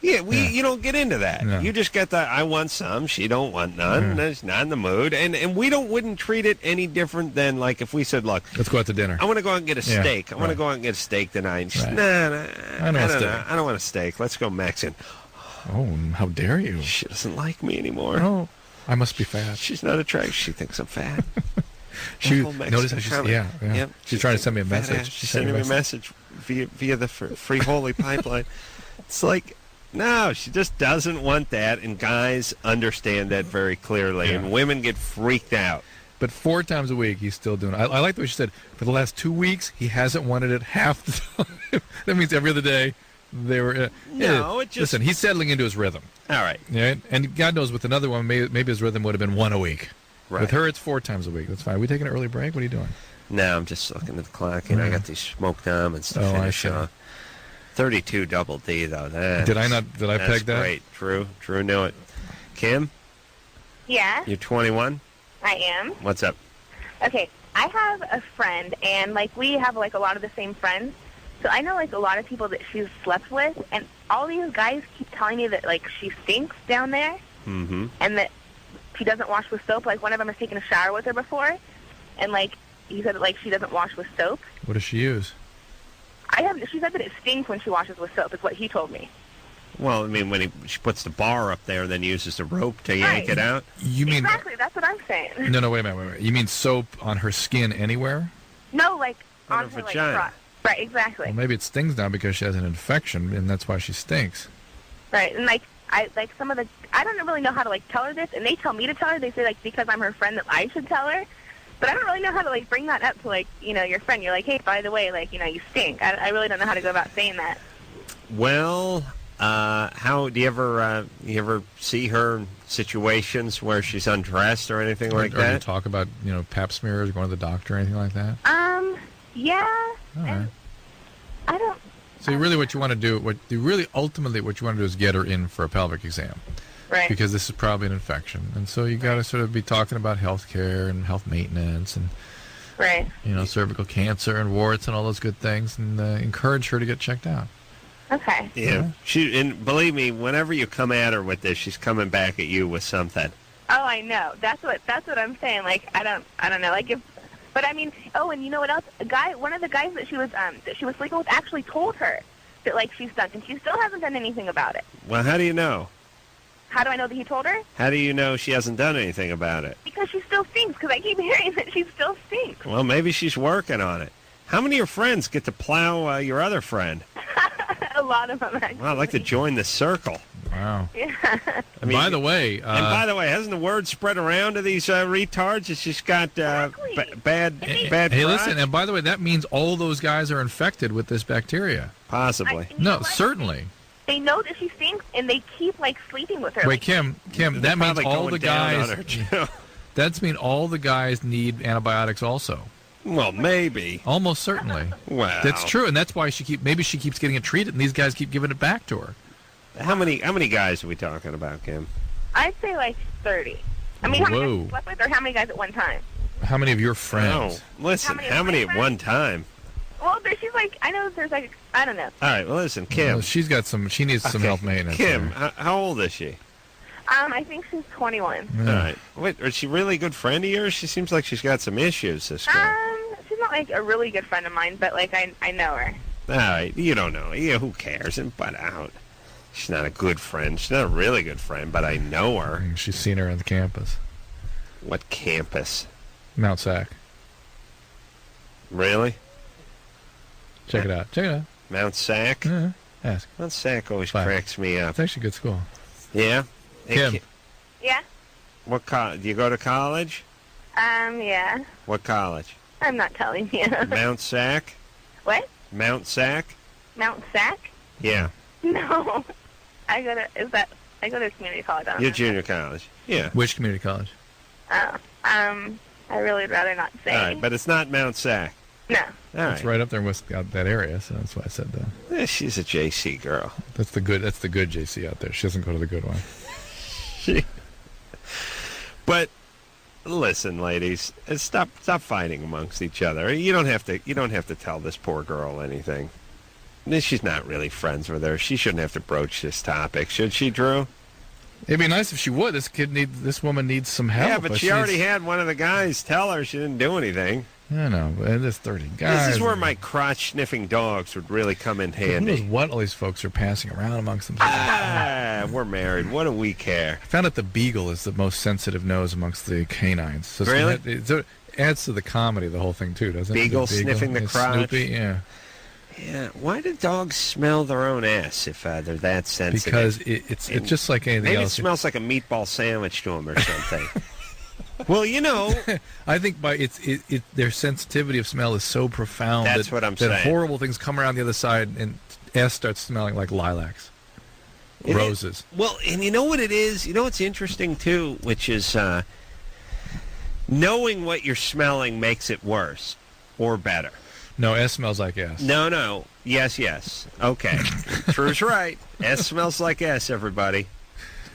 Yeah, you don't get into that. No. You just get the I want some, she don't want none, she's not in the mood, and we wouldn't treat it any different than if we said, look, let's go out to dinner. I want to go out and get a Yeah, steak. I want to go out and get a steak tonight. And she's, Right. Nah, I don't want a steak. Let's go Mexican. Oh, how dare you? She doesn't like me anymore. Oh, I must be fat. She's not attracted. She thinks I'm fat. Notice how she's Yep. She's trying to send me a Fat message. ass. She's sending me a message via the free holy pipeline. It's like, no, she just doesn't want that, and guys understand that very clearly, and women get freaked out. But 4 times a week, he's still doing it. I like the way she said, for the last 2 weeks, he hasn't wanted it half the time. That means every other day they were... No, it just... Listen, he's settling into his rhythm. All right. Yeah, and God knows, with another one, maybe his rhythm would have been 1 a week. Right. With her, it's 4 times a week. That's fine. Are we taking an early break? What are you doing? No, I'm just looking at the clock, and I got these smoked almonds to I finish see. off. 32 double D, though. Did I peg that? Great. Drew knew it. Kim, Yeah, you're 21? I am. What's up? Okay, I have a friend, and we have a lot of the same friends. So I know a lot of people that she's slept with, and all these guys keep telling me that she stinks down there, Mm-hmm. and that she doesn't wash with soap. One of them has taken a shower with her before, and he said that she doesn't wash with soap. What does she use? She said that it stinks when she washes with soap. Is what he told me. Well, I mean, when she puts the bar up there and then uses the rope to yank it out. You mean... Exactly. That's what I'm saying. No, wait a minute. You mean soap on her skin anywhere? No, On on her her vagina. crotch. Right. Exactly. Well, maybe it stings now because she has an infection, and that's why she stinks. Right, and some of the I don't really know how to tell her this, and they tell me to tell her. They say because I'm her friend that I should tell her, but I don't really know how to bring that up to your friend. You're hey, by the way, you stink. I really don't know how to go about saying that. Well, how do you ever see her in situations where she's undressed or anything like Or you that? talk about pap smears, going to the doctor, or anything like that? Yeah. All right. I don't. So really, what you want to do, ultimately what you want to do is get her in for a pelvic exam, Right. because this is probably an infection, and so you got to sort of be talking about health care and health maintenance and Right. cervical cancer and warts and all those good things, and encourage her to get checked out. Okay. Yeah. And believe me, whenever you come at her with this, she's coming back at you with something. Oh, I know. That's what I'm saying. Like, I don't know. Like, but I mean, and you know what else? One of the guys that she was sleeping with actually told her that like she stunk, and she still hasn't done anything about it. Well, how do you know? How do I know that he told her? How do you know she hasn't done anything about it? Because she still stinks. Because I keep hearing that she still stinks. Well, maybe she's working on it. How many of your friends get to plow your other friend? A lot of them, actually. Well, I'd like to join the circle. Wow. Yeah. I mean, by the way, hasn't the word spread around to these retards? It's just got bad hey, crotch? listen, and by the way, that means all those guys are infected with this bacteria. Possibly. No, certainly. They know that she stinks, and they keep like sleeping with her. Wait, Kim, that means all the guys. That means all the guys need antibiotics also. Well, maybe. Almost certainly. Wow. That's true, and that's why maybe she keeps getting it treated, and these guys keep giving it back to her. How many guys are we talking about, Kim? I'd say like 30. I mean, how many guys you slept with, or how many guys at one time? How many of your friends? Oh, listen, how many at one time? Well, she's like, I know there's like, I don't know. All right, well, listen, Kim. Well, she needs some health maintenance. Kim, how old is she? I think she's 21. All right. Wait, is she really a good friend of yours? She seems like she's got some issues, this girl. She's not like a really good friend of mine, but like I know her. All right, you don't know. Yeah, who cares? And butt out. She's not a good friend. She's not a really good friend, but I know her. She's seen her on the campus. What campus? Mount Sac. Really? Check it out. Mount Sac? Yeah. Ask. Mount Sac always cracks me up. It's actually a good school. Yeah? Kim. Yeah? What do you go to college? Yeah. What college? I'm not telling you. Mount Sac? What? Mount Sac? Mount Sac? Yeah. No. I go to community college. I don't Your know. junior college? Yeah. Which community college? Oh. I really would rather not say. All right, but it's not Mount Sac. No. All It's right up there with that area, so that's why I said that. Yeah, she's a JC girl. That's the good JC out there. She doesn't go to the good one. But listen, ladies, stop fighting amongst each other. You don't have to tell this poor girl anything. She's not really friends with her. She shouldn't have to broach this topic, should she, Drew? It'd be nice if she would. This woman needs some help. Yeah, but she already had one of the guys tell her she didn't do anything. I know, but there's 30 guys. This is where my crotch-sniffing dogs would really come in Who handy. knows what all these folks are passing around amongst themselves? We're married. What do we care? I found out the beagle is the most sensitive nose amongst the canines. So Really? It adds to the comedy of the whole thing, too, doesn't it? Beagle sniffing the crotch? Snoopy, yeah. Yeah, why do dogs smell their own ass if they're that sensitive? Because it's just like anything maybe else. Maybe it smells like a meatball sandwich to them or something. Well, you know, I think their sensitivity of smell is so profound That's what I'm saying. that horrible things come around the other side and ass starts smelling like lilacs, roses. Well, and you know what it is? You know what's interesting too, which is knowing what you're smelling makes it worse or better. No, S smells like S. No. Yes. Okay. Drew's right. S smells like S, everybody.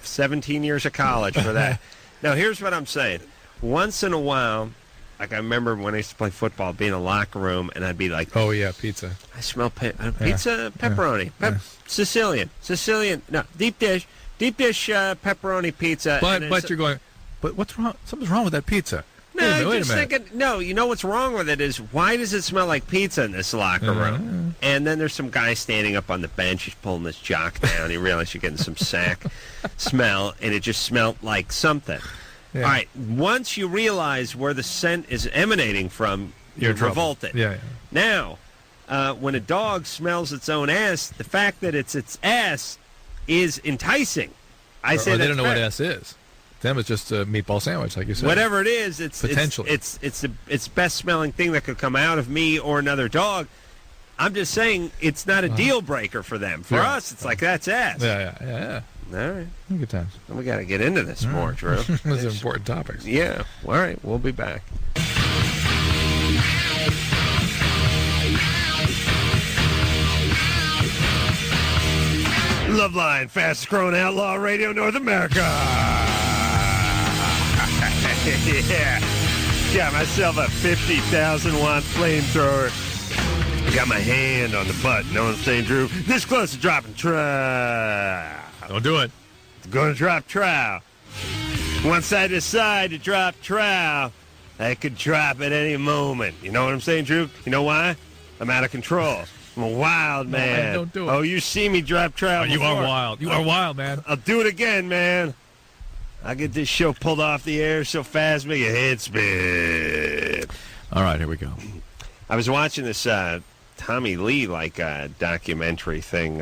17 years of college for that. Now, here's what I'm saying. Once in a while, like I remember when I used to play football, be in a locker room, and I'd be like, oh, yeah, pizza. I smell pizza, pepperoni, Sicilian, no, deep dish pepperoni pizza. But you're going, but what's wrong? Something's wrong with that pizza. No, wait a minute. thinking, no, you know what's wrong with it is, why does it smell like pizza in this locker room? And then there's some guy standing up on the bench, he's pulling this jock down, he realized you're getting some sack smell, and it just smelled like something. Yeah. All right, once you realize where the scent is emanating from, you're revolted. Yeah. Now, when a dog smells its own ass, the fact that it's its ass is enticing. I say they don't know what ass is. Them it's just a meatball sandwich, like you said. Whatever it is, it's potentially it's the best smelling thing that could come out of me or another dog. I'm just saying it's not a deal breaker for them. For us, it's like that's ass. Yeah. All right, good times. We got to get into this more, Drew. Those are important topics. Yeah. All right, we'll be back. Loveline, fastest growing outlaw radio North America. Yeah. Got myself a 50,000 watt flamethrower. Got my hand on the button. Know what I'm saying, Drew? This close to dropping trow. Don't do it. It's going to drop trow. Once I decide to drop trow, I could drop at any moment. You know what I'm saying, Drew? You know why? I'm out of control. I'm a wild man. Don't do it. Oh, you see me drop trow You before. are wild. You are wild, man. I'll do it again, man. I'll get this show pulled off the air so fast, make your head spin. All right, here we go. I was watching this Tommy Lee documentary thing.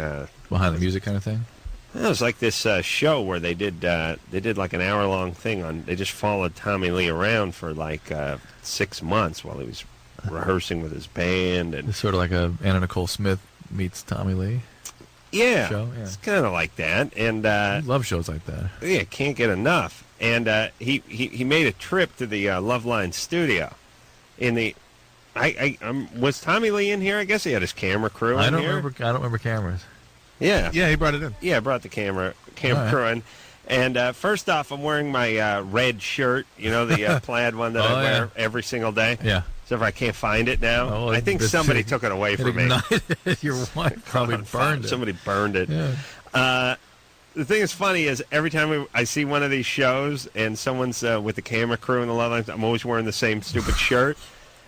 Behind the music kind of thing? It was like this show where they did like an hour-long thing on. They just followed Tommy Lee around for like 6 months while he was rehearsing with his band, and It's sort of like a Anna Nicole Smith meets Tommy Lee. yeah, show, yeah. it's kind of like that. And I love shows like that. yeah, can't get enough. And he made a trip to the Loveline studio. In the, was Tommy Lee in here? I guess he had his camera crew. I in don't here. remember cameras. Yeah. Yeah, he brought it in. Yeah, I brought the camera All right. crew in. And first off, I'm wearing my red shirt, you know, the plaid one that I wear every single day. Yeah. So if I can't find it now, Oh, I think it's- somebody took it away from me. ignited. Your wife probably burned it. Somebody burned it. Yeah. The thing that's funny is every time I see one of these shows and someone's with the camera crew in the love lines, I'm always wearing the same stupid shirt,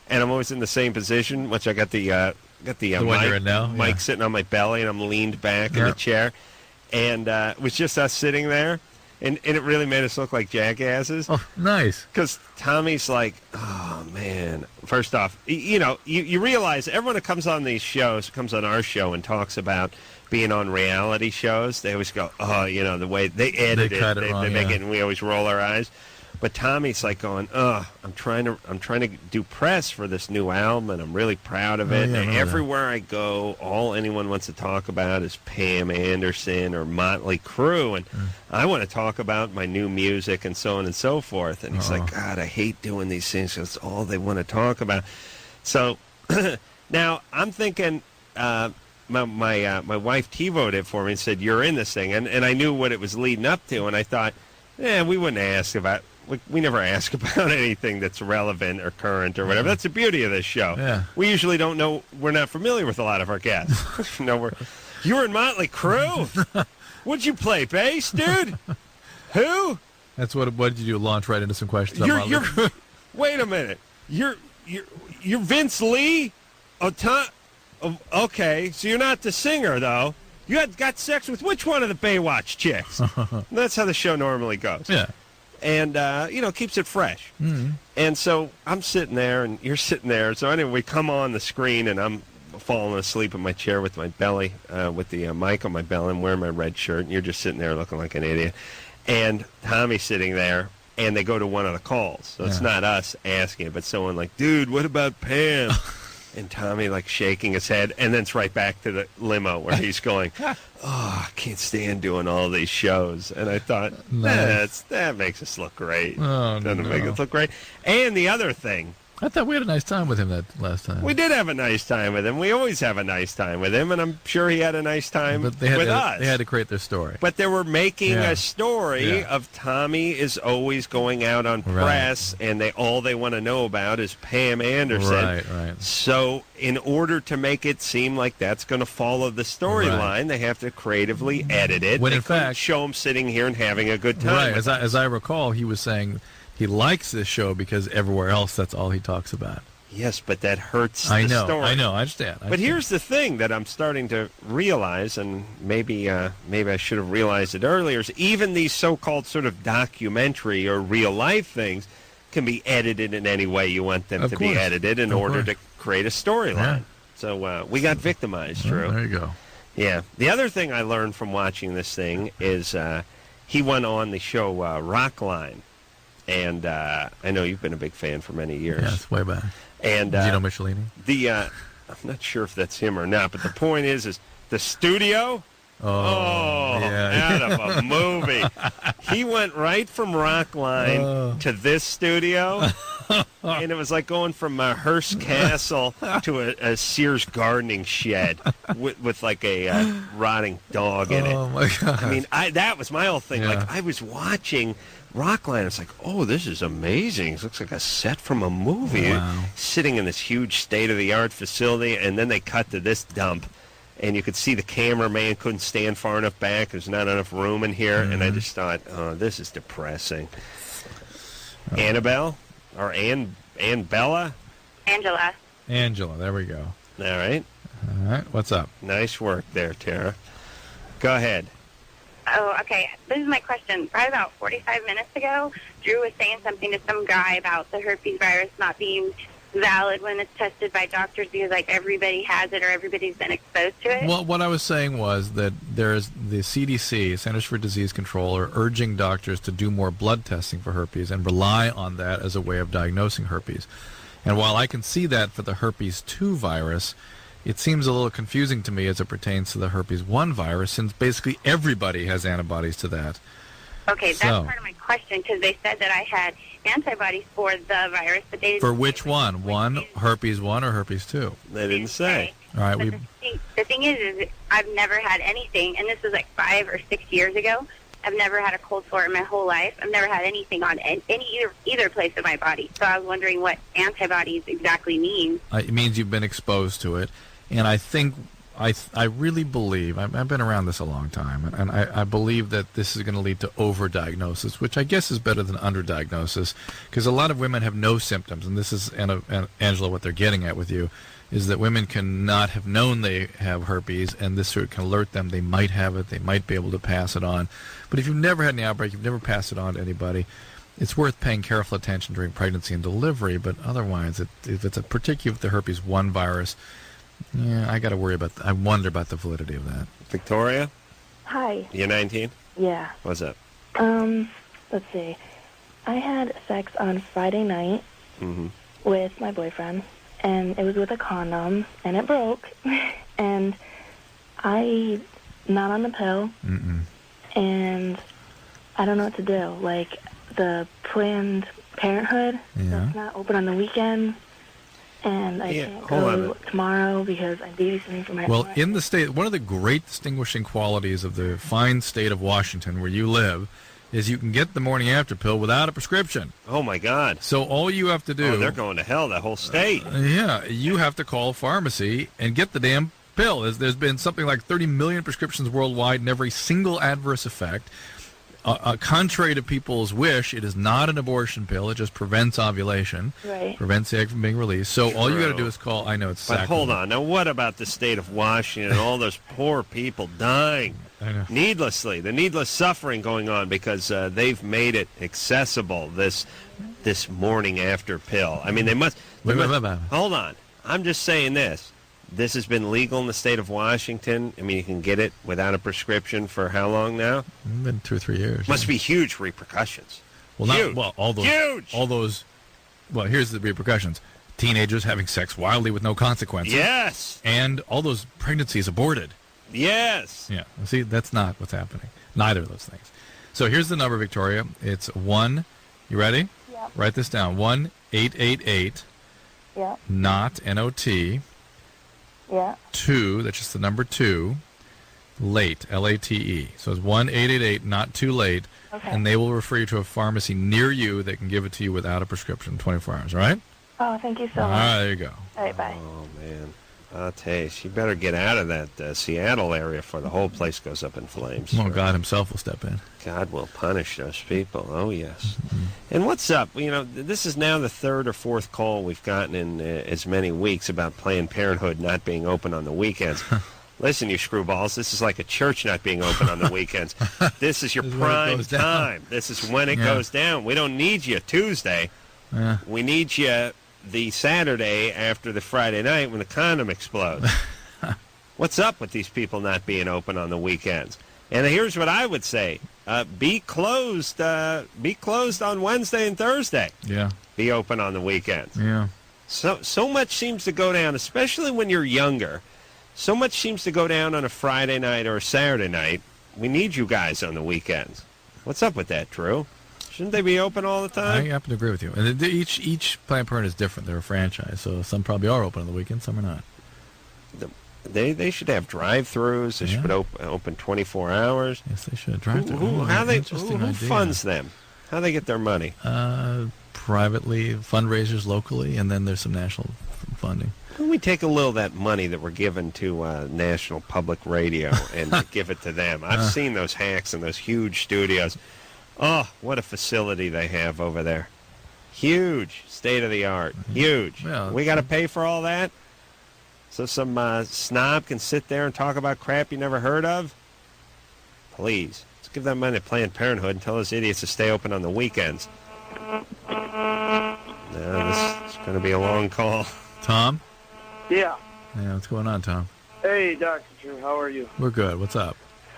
and I'm always in the same position, which I got the one you're in now? mic Yeah. sitting on my belly, and I'm leaned back in the chair, and it was just us sitting there, and it really made us look like jackasses. Oh, nice. Because Tommy's like, oh, man. First off, you realize everyone that comes on these shows, comes on our show and talks about being on reality shows, they always go, oh, the way they edit They cut it wrong, they make yeah. it, and we always roll our eyes. But Tommy's like going, oh, I'm trying to do press for this new album, and I'm really proud of it. yeah, I And know that. everywhere I go, all anyone wants to talk about is Pam Anderson or Motley Crue, and I want to talk about my new music and so on and so forth. And he's like, God, I hate doing these things. That's all they want to talk about. So now I'm thinking. My wife TiVo'd it for me and said, you're in this thing. And I knew what it was leading up to, and I thought, we wouldn't ask about, we never ask about anything that's relevant or current or whatever. That's the beauty of this show. Yeah. We usually don't know, we're not familiar with a lot of our guests. You were in Motley Crue? What'd you play, bass, dude? Who? That's what did you do? Launch right into some questions? about Motley Crue? Wait a minute. You're Vince Lee? Okay, so you're not the singer, though. You had got sex with which one of the Baywatch chicks? That's how the show normally goes. Yeah. And, keeps it fresh. Mm-hmm. And so I'm sitting there, and you're sitting there. So anyway, we come on the screen, and I'm falling asleep in my chair with my belly, with the mic on my belly. I'm wearing my red shirt, and you're just sitting there looking like an idiot. And Tommy's sitting there, and they go to one of the calls. So it's not us asking it, but someone like, dude, what about Pam? And Tommy, shaking his head, and then it's right back to the limo where he's going, oh, I can't stand doing all these shows. And I thought, that makes us look great. Oh, Doesn't make us look great. And the other thing, I thought we had a nice time with him that last time. we did have a nice time with him. We always have a nice time with him, and I'm sure he had a nice time But they had with to, us. They had to create their story. But they were making Yeah. a story Yeah. of Tommy is always going out on Right. press, and all they want to know about is Pam Anderson. Right. So in order to make it seem like that's going to follow the storyline, they have to creatively edit it. When they in couldn't fact- show him sitting here and having a good time. Right. As I recall, he was saying he likes this show because everywhere else, that's all he talks about. Yes, but that hurts I the know. story. I know. I understand. But here's the thing that I'm starting to realize, and maybe I should have realized it earlier, is even these so-called sort of documentary or real-life things can be edited in any way you want them Of to be course. edited in Of order course. to create a storyline. Yeah. So we got victimized, Drew. There you go. Yeah. The other thing I learned from watching this thing is he went on the show Rockline. And I know you've been a big fan for many years. Yeah, it's way back. And Gino Michelini? I'm not sure if that's him or not, but the point is the studio. Yeah. Out of a movie. He went right from Rockline to this studio. And it was like going from a Hearst Castle to a Sears gardening shed with like a rotting dog in it. Oh my God! I mean, that was my whole thing. Yeah. Like I was watching Rockline. It's like, oh, this is amazing. It looks like a set from a movie. Wow. Sitting in this huge state-of-the-art facility, and then they cut to this dump. And you could see the cameraman couldn't stand far enough back. There's not enough room in here. And I just thought, oh, this is depressing. Annabelle? Or Bella? Angela. Angela, there we go. All right. All right, what's up? Nice work there, Tara. Go ahead. Oh, okay. This is my question. Probably about 45 minutes ago, Drew was saying something to some guy about the herpes virus not being valid when it's tested by doctors because, like, everybody has it or everybody's been exposed to it. Well, what I was saying was that there's the CDC, Centers for Disease Control, are urging doctors to do more blood testing for herpes and rely on that as a way of diagnosing herpes. And while I can see that for the herpes 2 virus, it seems a little confusing to me as it pertains to the herpes 1 virus, since basically everybody has antibodies to that. Okay, that's part of my question, because they said that I had antibodies for the virus, but they didn't For which one? Herpes 1 or herpes 2? They didn't say. All right, But the thing is I've never had anything, and this was like 5 or 6 years ago. I've never had a cold sore in my whole life. I've never had anything on either place of my body. So I was wondering what antibodies exactly mean. It means you've been exposed to it. And I think, I really believe, I've been around this a long time, and I believe that this is going to lead to overdiagnosis, which I guess is better than underdiagnosis, because a lot of women have no symptoms, and this is, Angela, what they're getting at with you, is that women can not have known they have herpes, and this sort of can alert them they might have it, they might be able to pass it on. But if you've never had any outbreak, you've never passed it on to anybody, it's worth paying careful attention during pregnancy and delivery, but otherwise, if it's particularly with the herpes 1 virus, yeah, I got to worry about I wonder about the validity of that. Victoria? Hi. You're 19? Yeah. What's up? Let's see. I had sex on Friday night with my boyfriend, and it was with a condom, and it broke, and I not on the pill, and I don't know what to do. Like, the Planned Parenthood, that's not open on the weekends. And I can't go tomorrow because I'm babysitting for my Well, in the state, one of the great distinguishing qualities of the fine state of Washington, where you live, is you can get the morning after pill without a prescription. Oh, my God. So all you have to do... Oh, they're going to hell, that whole state. Yeah, you have to call a pharmacy and get the damn pill. There's been something like 30 million prescriptions worldwide, and every single adverse effect. Contrary to people's wish, it is not an abortion pill. It just prevents ovulation, prevents the egg from being released. So all you got to do is call. I know it's But hold on. Now, what about the state of Washington and all those poor people dying needlessly? The needless suffering going on because they've made it accessible, this morning after pill. I mean, they must... Hold on. I'm just saying this. This has been legal in the state of Washington. I mean, you can get it without a prescription for how long now? Been 2 or 3 years. Must be huge repercussions. Well, huge. All those. Well, here's the repercussions: teenagers having sex wildly with no consequences. Yes. And all those pregnancies aborted. Yes. Yeah. See, that's not what's happening. Neither of those things. So here's the number, Victoria. It's 1. You ready? Yeah. Write this down. 1-888. Yeah. Not N-O-T. Yeah. 2, that's just the number 2, late, L-A-T-E. So it's 1-888, not too late, and they will refer you to a pharmacy near you that can give it to you without a prescription 24 hours, all right? Oh, thank you so much. All right, there you go. All right, bye. Oh, man. I'll tell you, she better get out of that Seattle area before the whole place goes up in flames. Well, God himself will step in. God will punish those people. Oh, yes. And what's up? You know, this is now the 3rd or 4th call we've gotten in as many weeks about Planned Parenthood not being open on the weekends. Listen, you screwballs, this is like a church not being open on the weekends. This is your prime time. This is when it goes down. We don't need you Tuesday. We need you the Saturday after the Friday night when the condom explodes. What's up with these people not being open on the weekends? And here's what I would say. Be closed on Wednesday and Thursday. Yeah. Be open on the weekends. Yeah. So much seems to go down, especially when you're younger. So much seems to go down on a Friday night or a Saturday night. We need you guys on the weekends. What's up with that, Drew? Shouldn't they be open all the time? I happen to agree with you. And each Planned Parenthood is different. They're a franchise, so some probably are open on the weekend, some are not. They should have drive-throughs. They should be open 24 hours. Yes, they should. Drive-through. Who funds them? How do they get their money? Privately, fundraisers locally, and then there's some national funding. Can we take a little of that money that we're given to National Public Radio and give it to them? I've seen those hacks in those huge studios. Oh, what a facility they have over there. Huge. State-of-the-art. Huge. Well, we got to pay for all that? So some snob can sit there and talk about crap you never heard of? Please. Let's give that money to Planned Parenthood and tell those idiots to stay open on the weekends. This is going to be a long call. Tom? Yeah. Yeah, what's going on, Tom? Hey, Dr. Drew, how are you? We're good. What's up?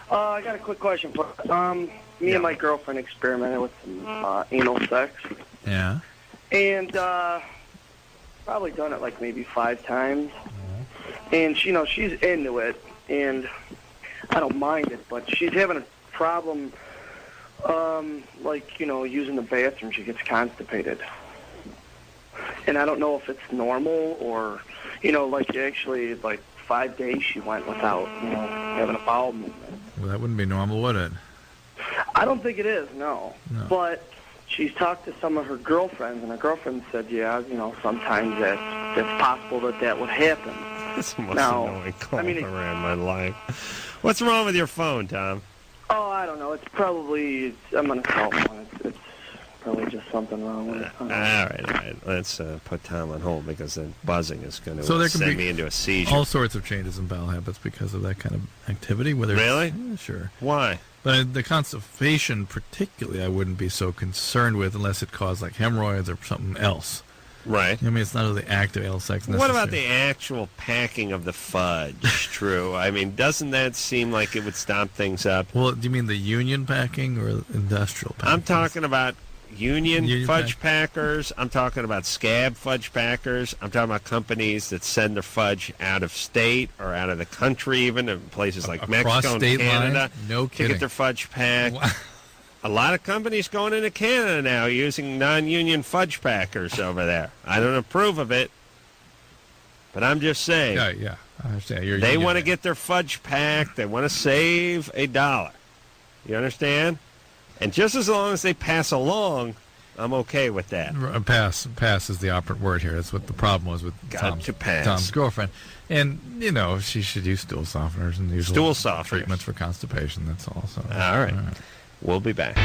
I got a quick question for you. Me and my girlfriend experimented with some anal sex. Yeah. And probably done it like maybe 5 times. And she's into it, and I don't mind it, but she's having a problem, using the bathroom. She gets constipated. And I don't know if it's normal or, actually, 5 days she went without, having a bowel movement. Well, that wouldn't be normal, would it? I don't think it is, no. But she's talked to some of her girlfriends, and her girlfriend said, yeah, sometimes that's possible that would happen. That's the most annoying call around my life. What's wrong with your phone, Tom? Oh, I don't know. It's probably, I'm on a cell phone. It's probably just something wrong with it. All right. Let's put Tom on hold because the buzzing is going to there send me into a seizure. All sorts of changes in bowel habits because of that kind of activity. Really? Yeah, sure. Why? But the constipation particularly I wouldn't be so concerned with unless it caused hemorrhoids or something else. Right. I mean, it's not really active anal sex necessarily. What about the actual packing of the fudge, True? I mean, doesn't that seem like it would stop things up? Well, do you mean the union packing or industrial packing? I'm talking about union fudge packers. I'm talking about scab fudge packers. I'm talking about companies that send their fudge out of state or out of the country, even in places like Mexico and Canada. No kidding. To get their fudge packed. A lot of companies going into Canada now using non-union fudge packers over there. I don't approve of it, but I'm just saying. Yeah, I understand. They want to get their fudge packed. They want to save $1. You understand? And just as long as they pass along, I'm okay with that. Pass is the operant word here. That's what the problem was with Tom's girlfriend. And, she should use stool softeners and usual treatments for constipation. That's all. So, all right. We'll be back.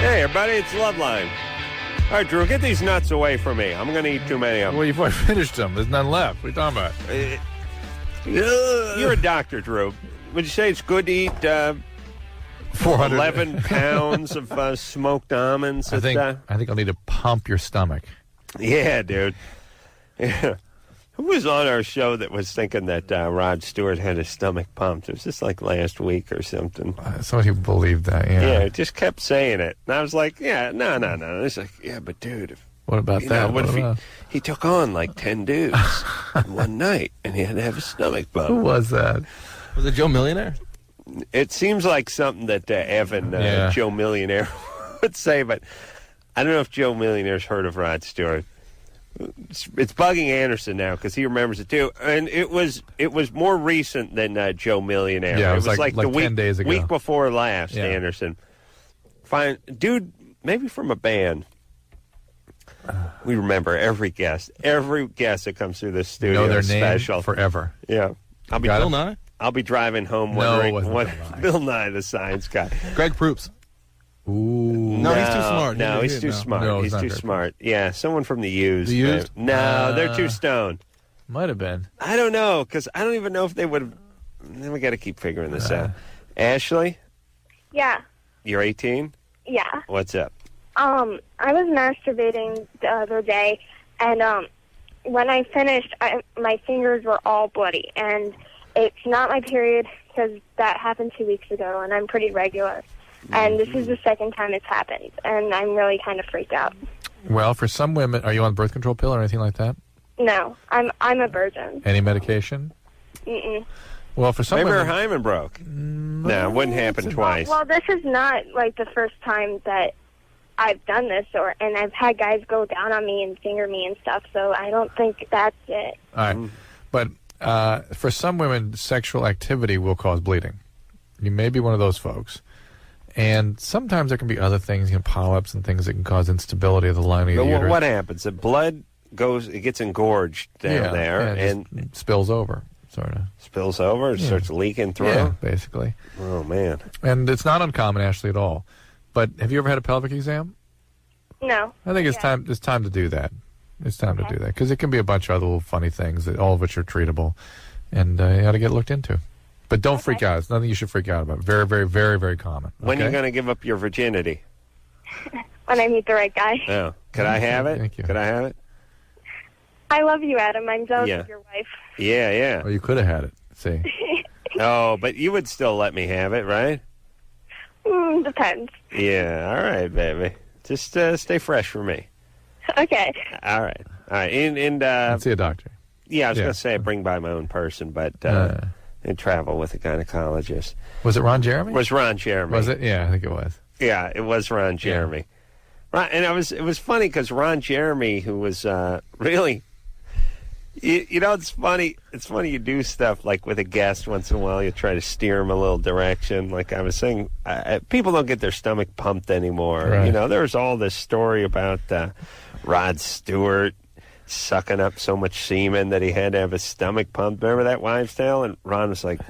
Hey, everybody, it's Loveline. All right, Drew, get these nuts away from me. I'm going to eat too many of them. Well, you've already finished them. There's none left. What are you talking about? You're a doctor, Drew. Would you say it's good to eat 11 pounds of smoked almonds? I think I'll need to pump your stomach. Yeah, dude. Yeah. Who was on our show that was thinking that Rod Stewart had his stomach pumped? It was just last week or something. Somebody who believed that, yeah. Yeah, just kept saying it. And I was like, no. It's like, yeah, but dude. What about that? What if he took on 10 dudes in one night and he had to have his stomach pumped? Who was that? Was it Joe Millionaire? It seems like something that Evan, Joe Millionaire, would say, but I don't know if Joe Millionaire's heard of Rod Stewart. It's bugging Anderson now because he remembers it too, and it was more recent than Joe Millionaire. Yeah, it was like the 10 days ago. Week before last. Yeah. Anderson, fine dude, maybe from a band. We remember every guest that comes through this studio. Know their special name forever. Yeah, I'll be driving home wondering what Bill Nye the Science Guy. Greg Proops. Ooh. No, he's too smart. No, he's too smart. No, he's too smart. Yeah, someone from the Used. The Used? No, they're too stoned. Might have been. I don't know, because I don't even know if they would have. Then we got to keep figuring this out. Ashley? Yeah. You're 18? Yeah. What's up? I was masturbating the other day, and when I finished, my fingers were all bloody, and it's not my period because that happened 2 weeks ago, and I'm pretty regular. And this is the second time it's happened, and I'm really kind of freaked out. Well, for some women, are you on birth control pill or anything like that? No, I'm a virgin. Any medication? Mm-mm. Well, for some Maybe her women, hymen broke. No, it wouldn't happen twice. Well, this is not like the first time that I've done this, and I've had guys go down on me and finger me and stuff. So I don't think that's it. all right. But for some women, sexual activity will cause bleeding. You may be one of those folks. And sometimes there can be other things, polyps and things that can cause instability of the lining of the uterus. What happens? The blood gets engorged down there and it spills over, sort of. Spills over and starts leaking through? Yeah, basically. Oh, man. And it's not uncommon, Ashley, at all. But have you ever had a pelvic exam? No. I think it's time to do that. It's time to do that. Because it can be a bunch of other little funny things, all of which are treatable. And you ought to get looked into. But don't freak out. It's nothing you should freak out about. Very, very, very, very common. When are you going to give up your virginity? When I meet the right guy. Oh. Could I have it? Thank you. Could I have it? I love you, Adam. I'm jealous of your wife. Yeah. Well, you could have had it. See. Oh, but you would still let me have it, right? Depends. Yeah, all right, baby. Just stay fresh for me. Okay. All right. And Let's see a doctor. Yeah, I was going to say I bring by my own person, but and travel with a gynecologist. Was it Ron Jeremy? It was Ron Jeremy. Was it? Yeah, I think it was. Yeah, it was Ron Jeremy. Right, and it was funny because Ron Jeremy, who was really, it's funny. It's funny you do stuff like with a guest once in a while. You try to steer them a little direction. Like I was saying, people don't get their stomach pumped anymore. Right. There's all this story about Rod Stewart sucking up so much semen that he had to have his stomach pumped. Remember that wives' tale? And Ron was like,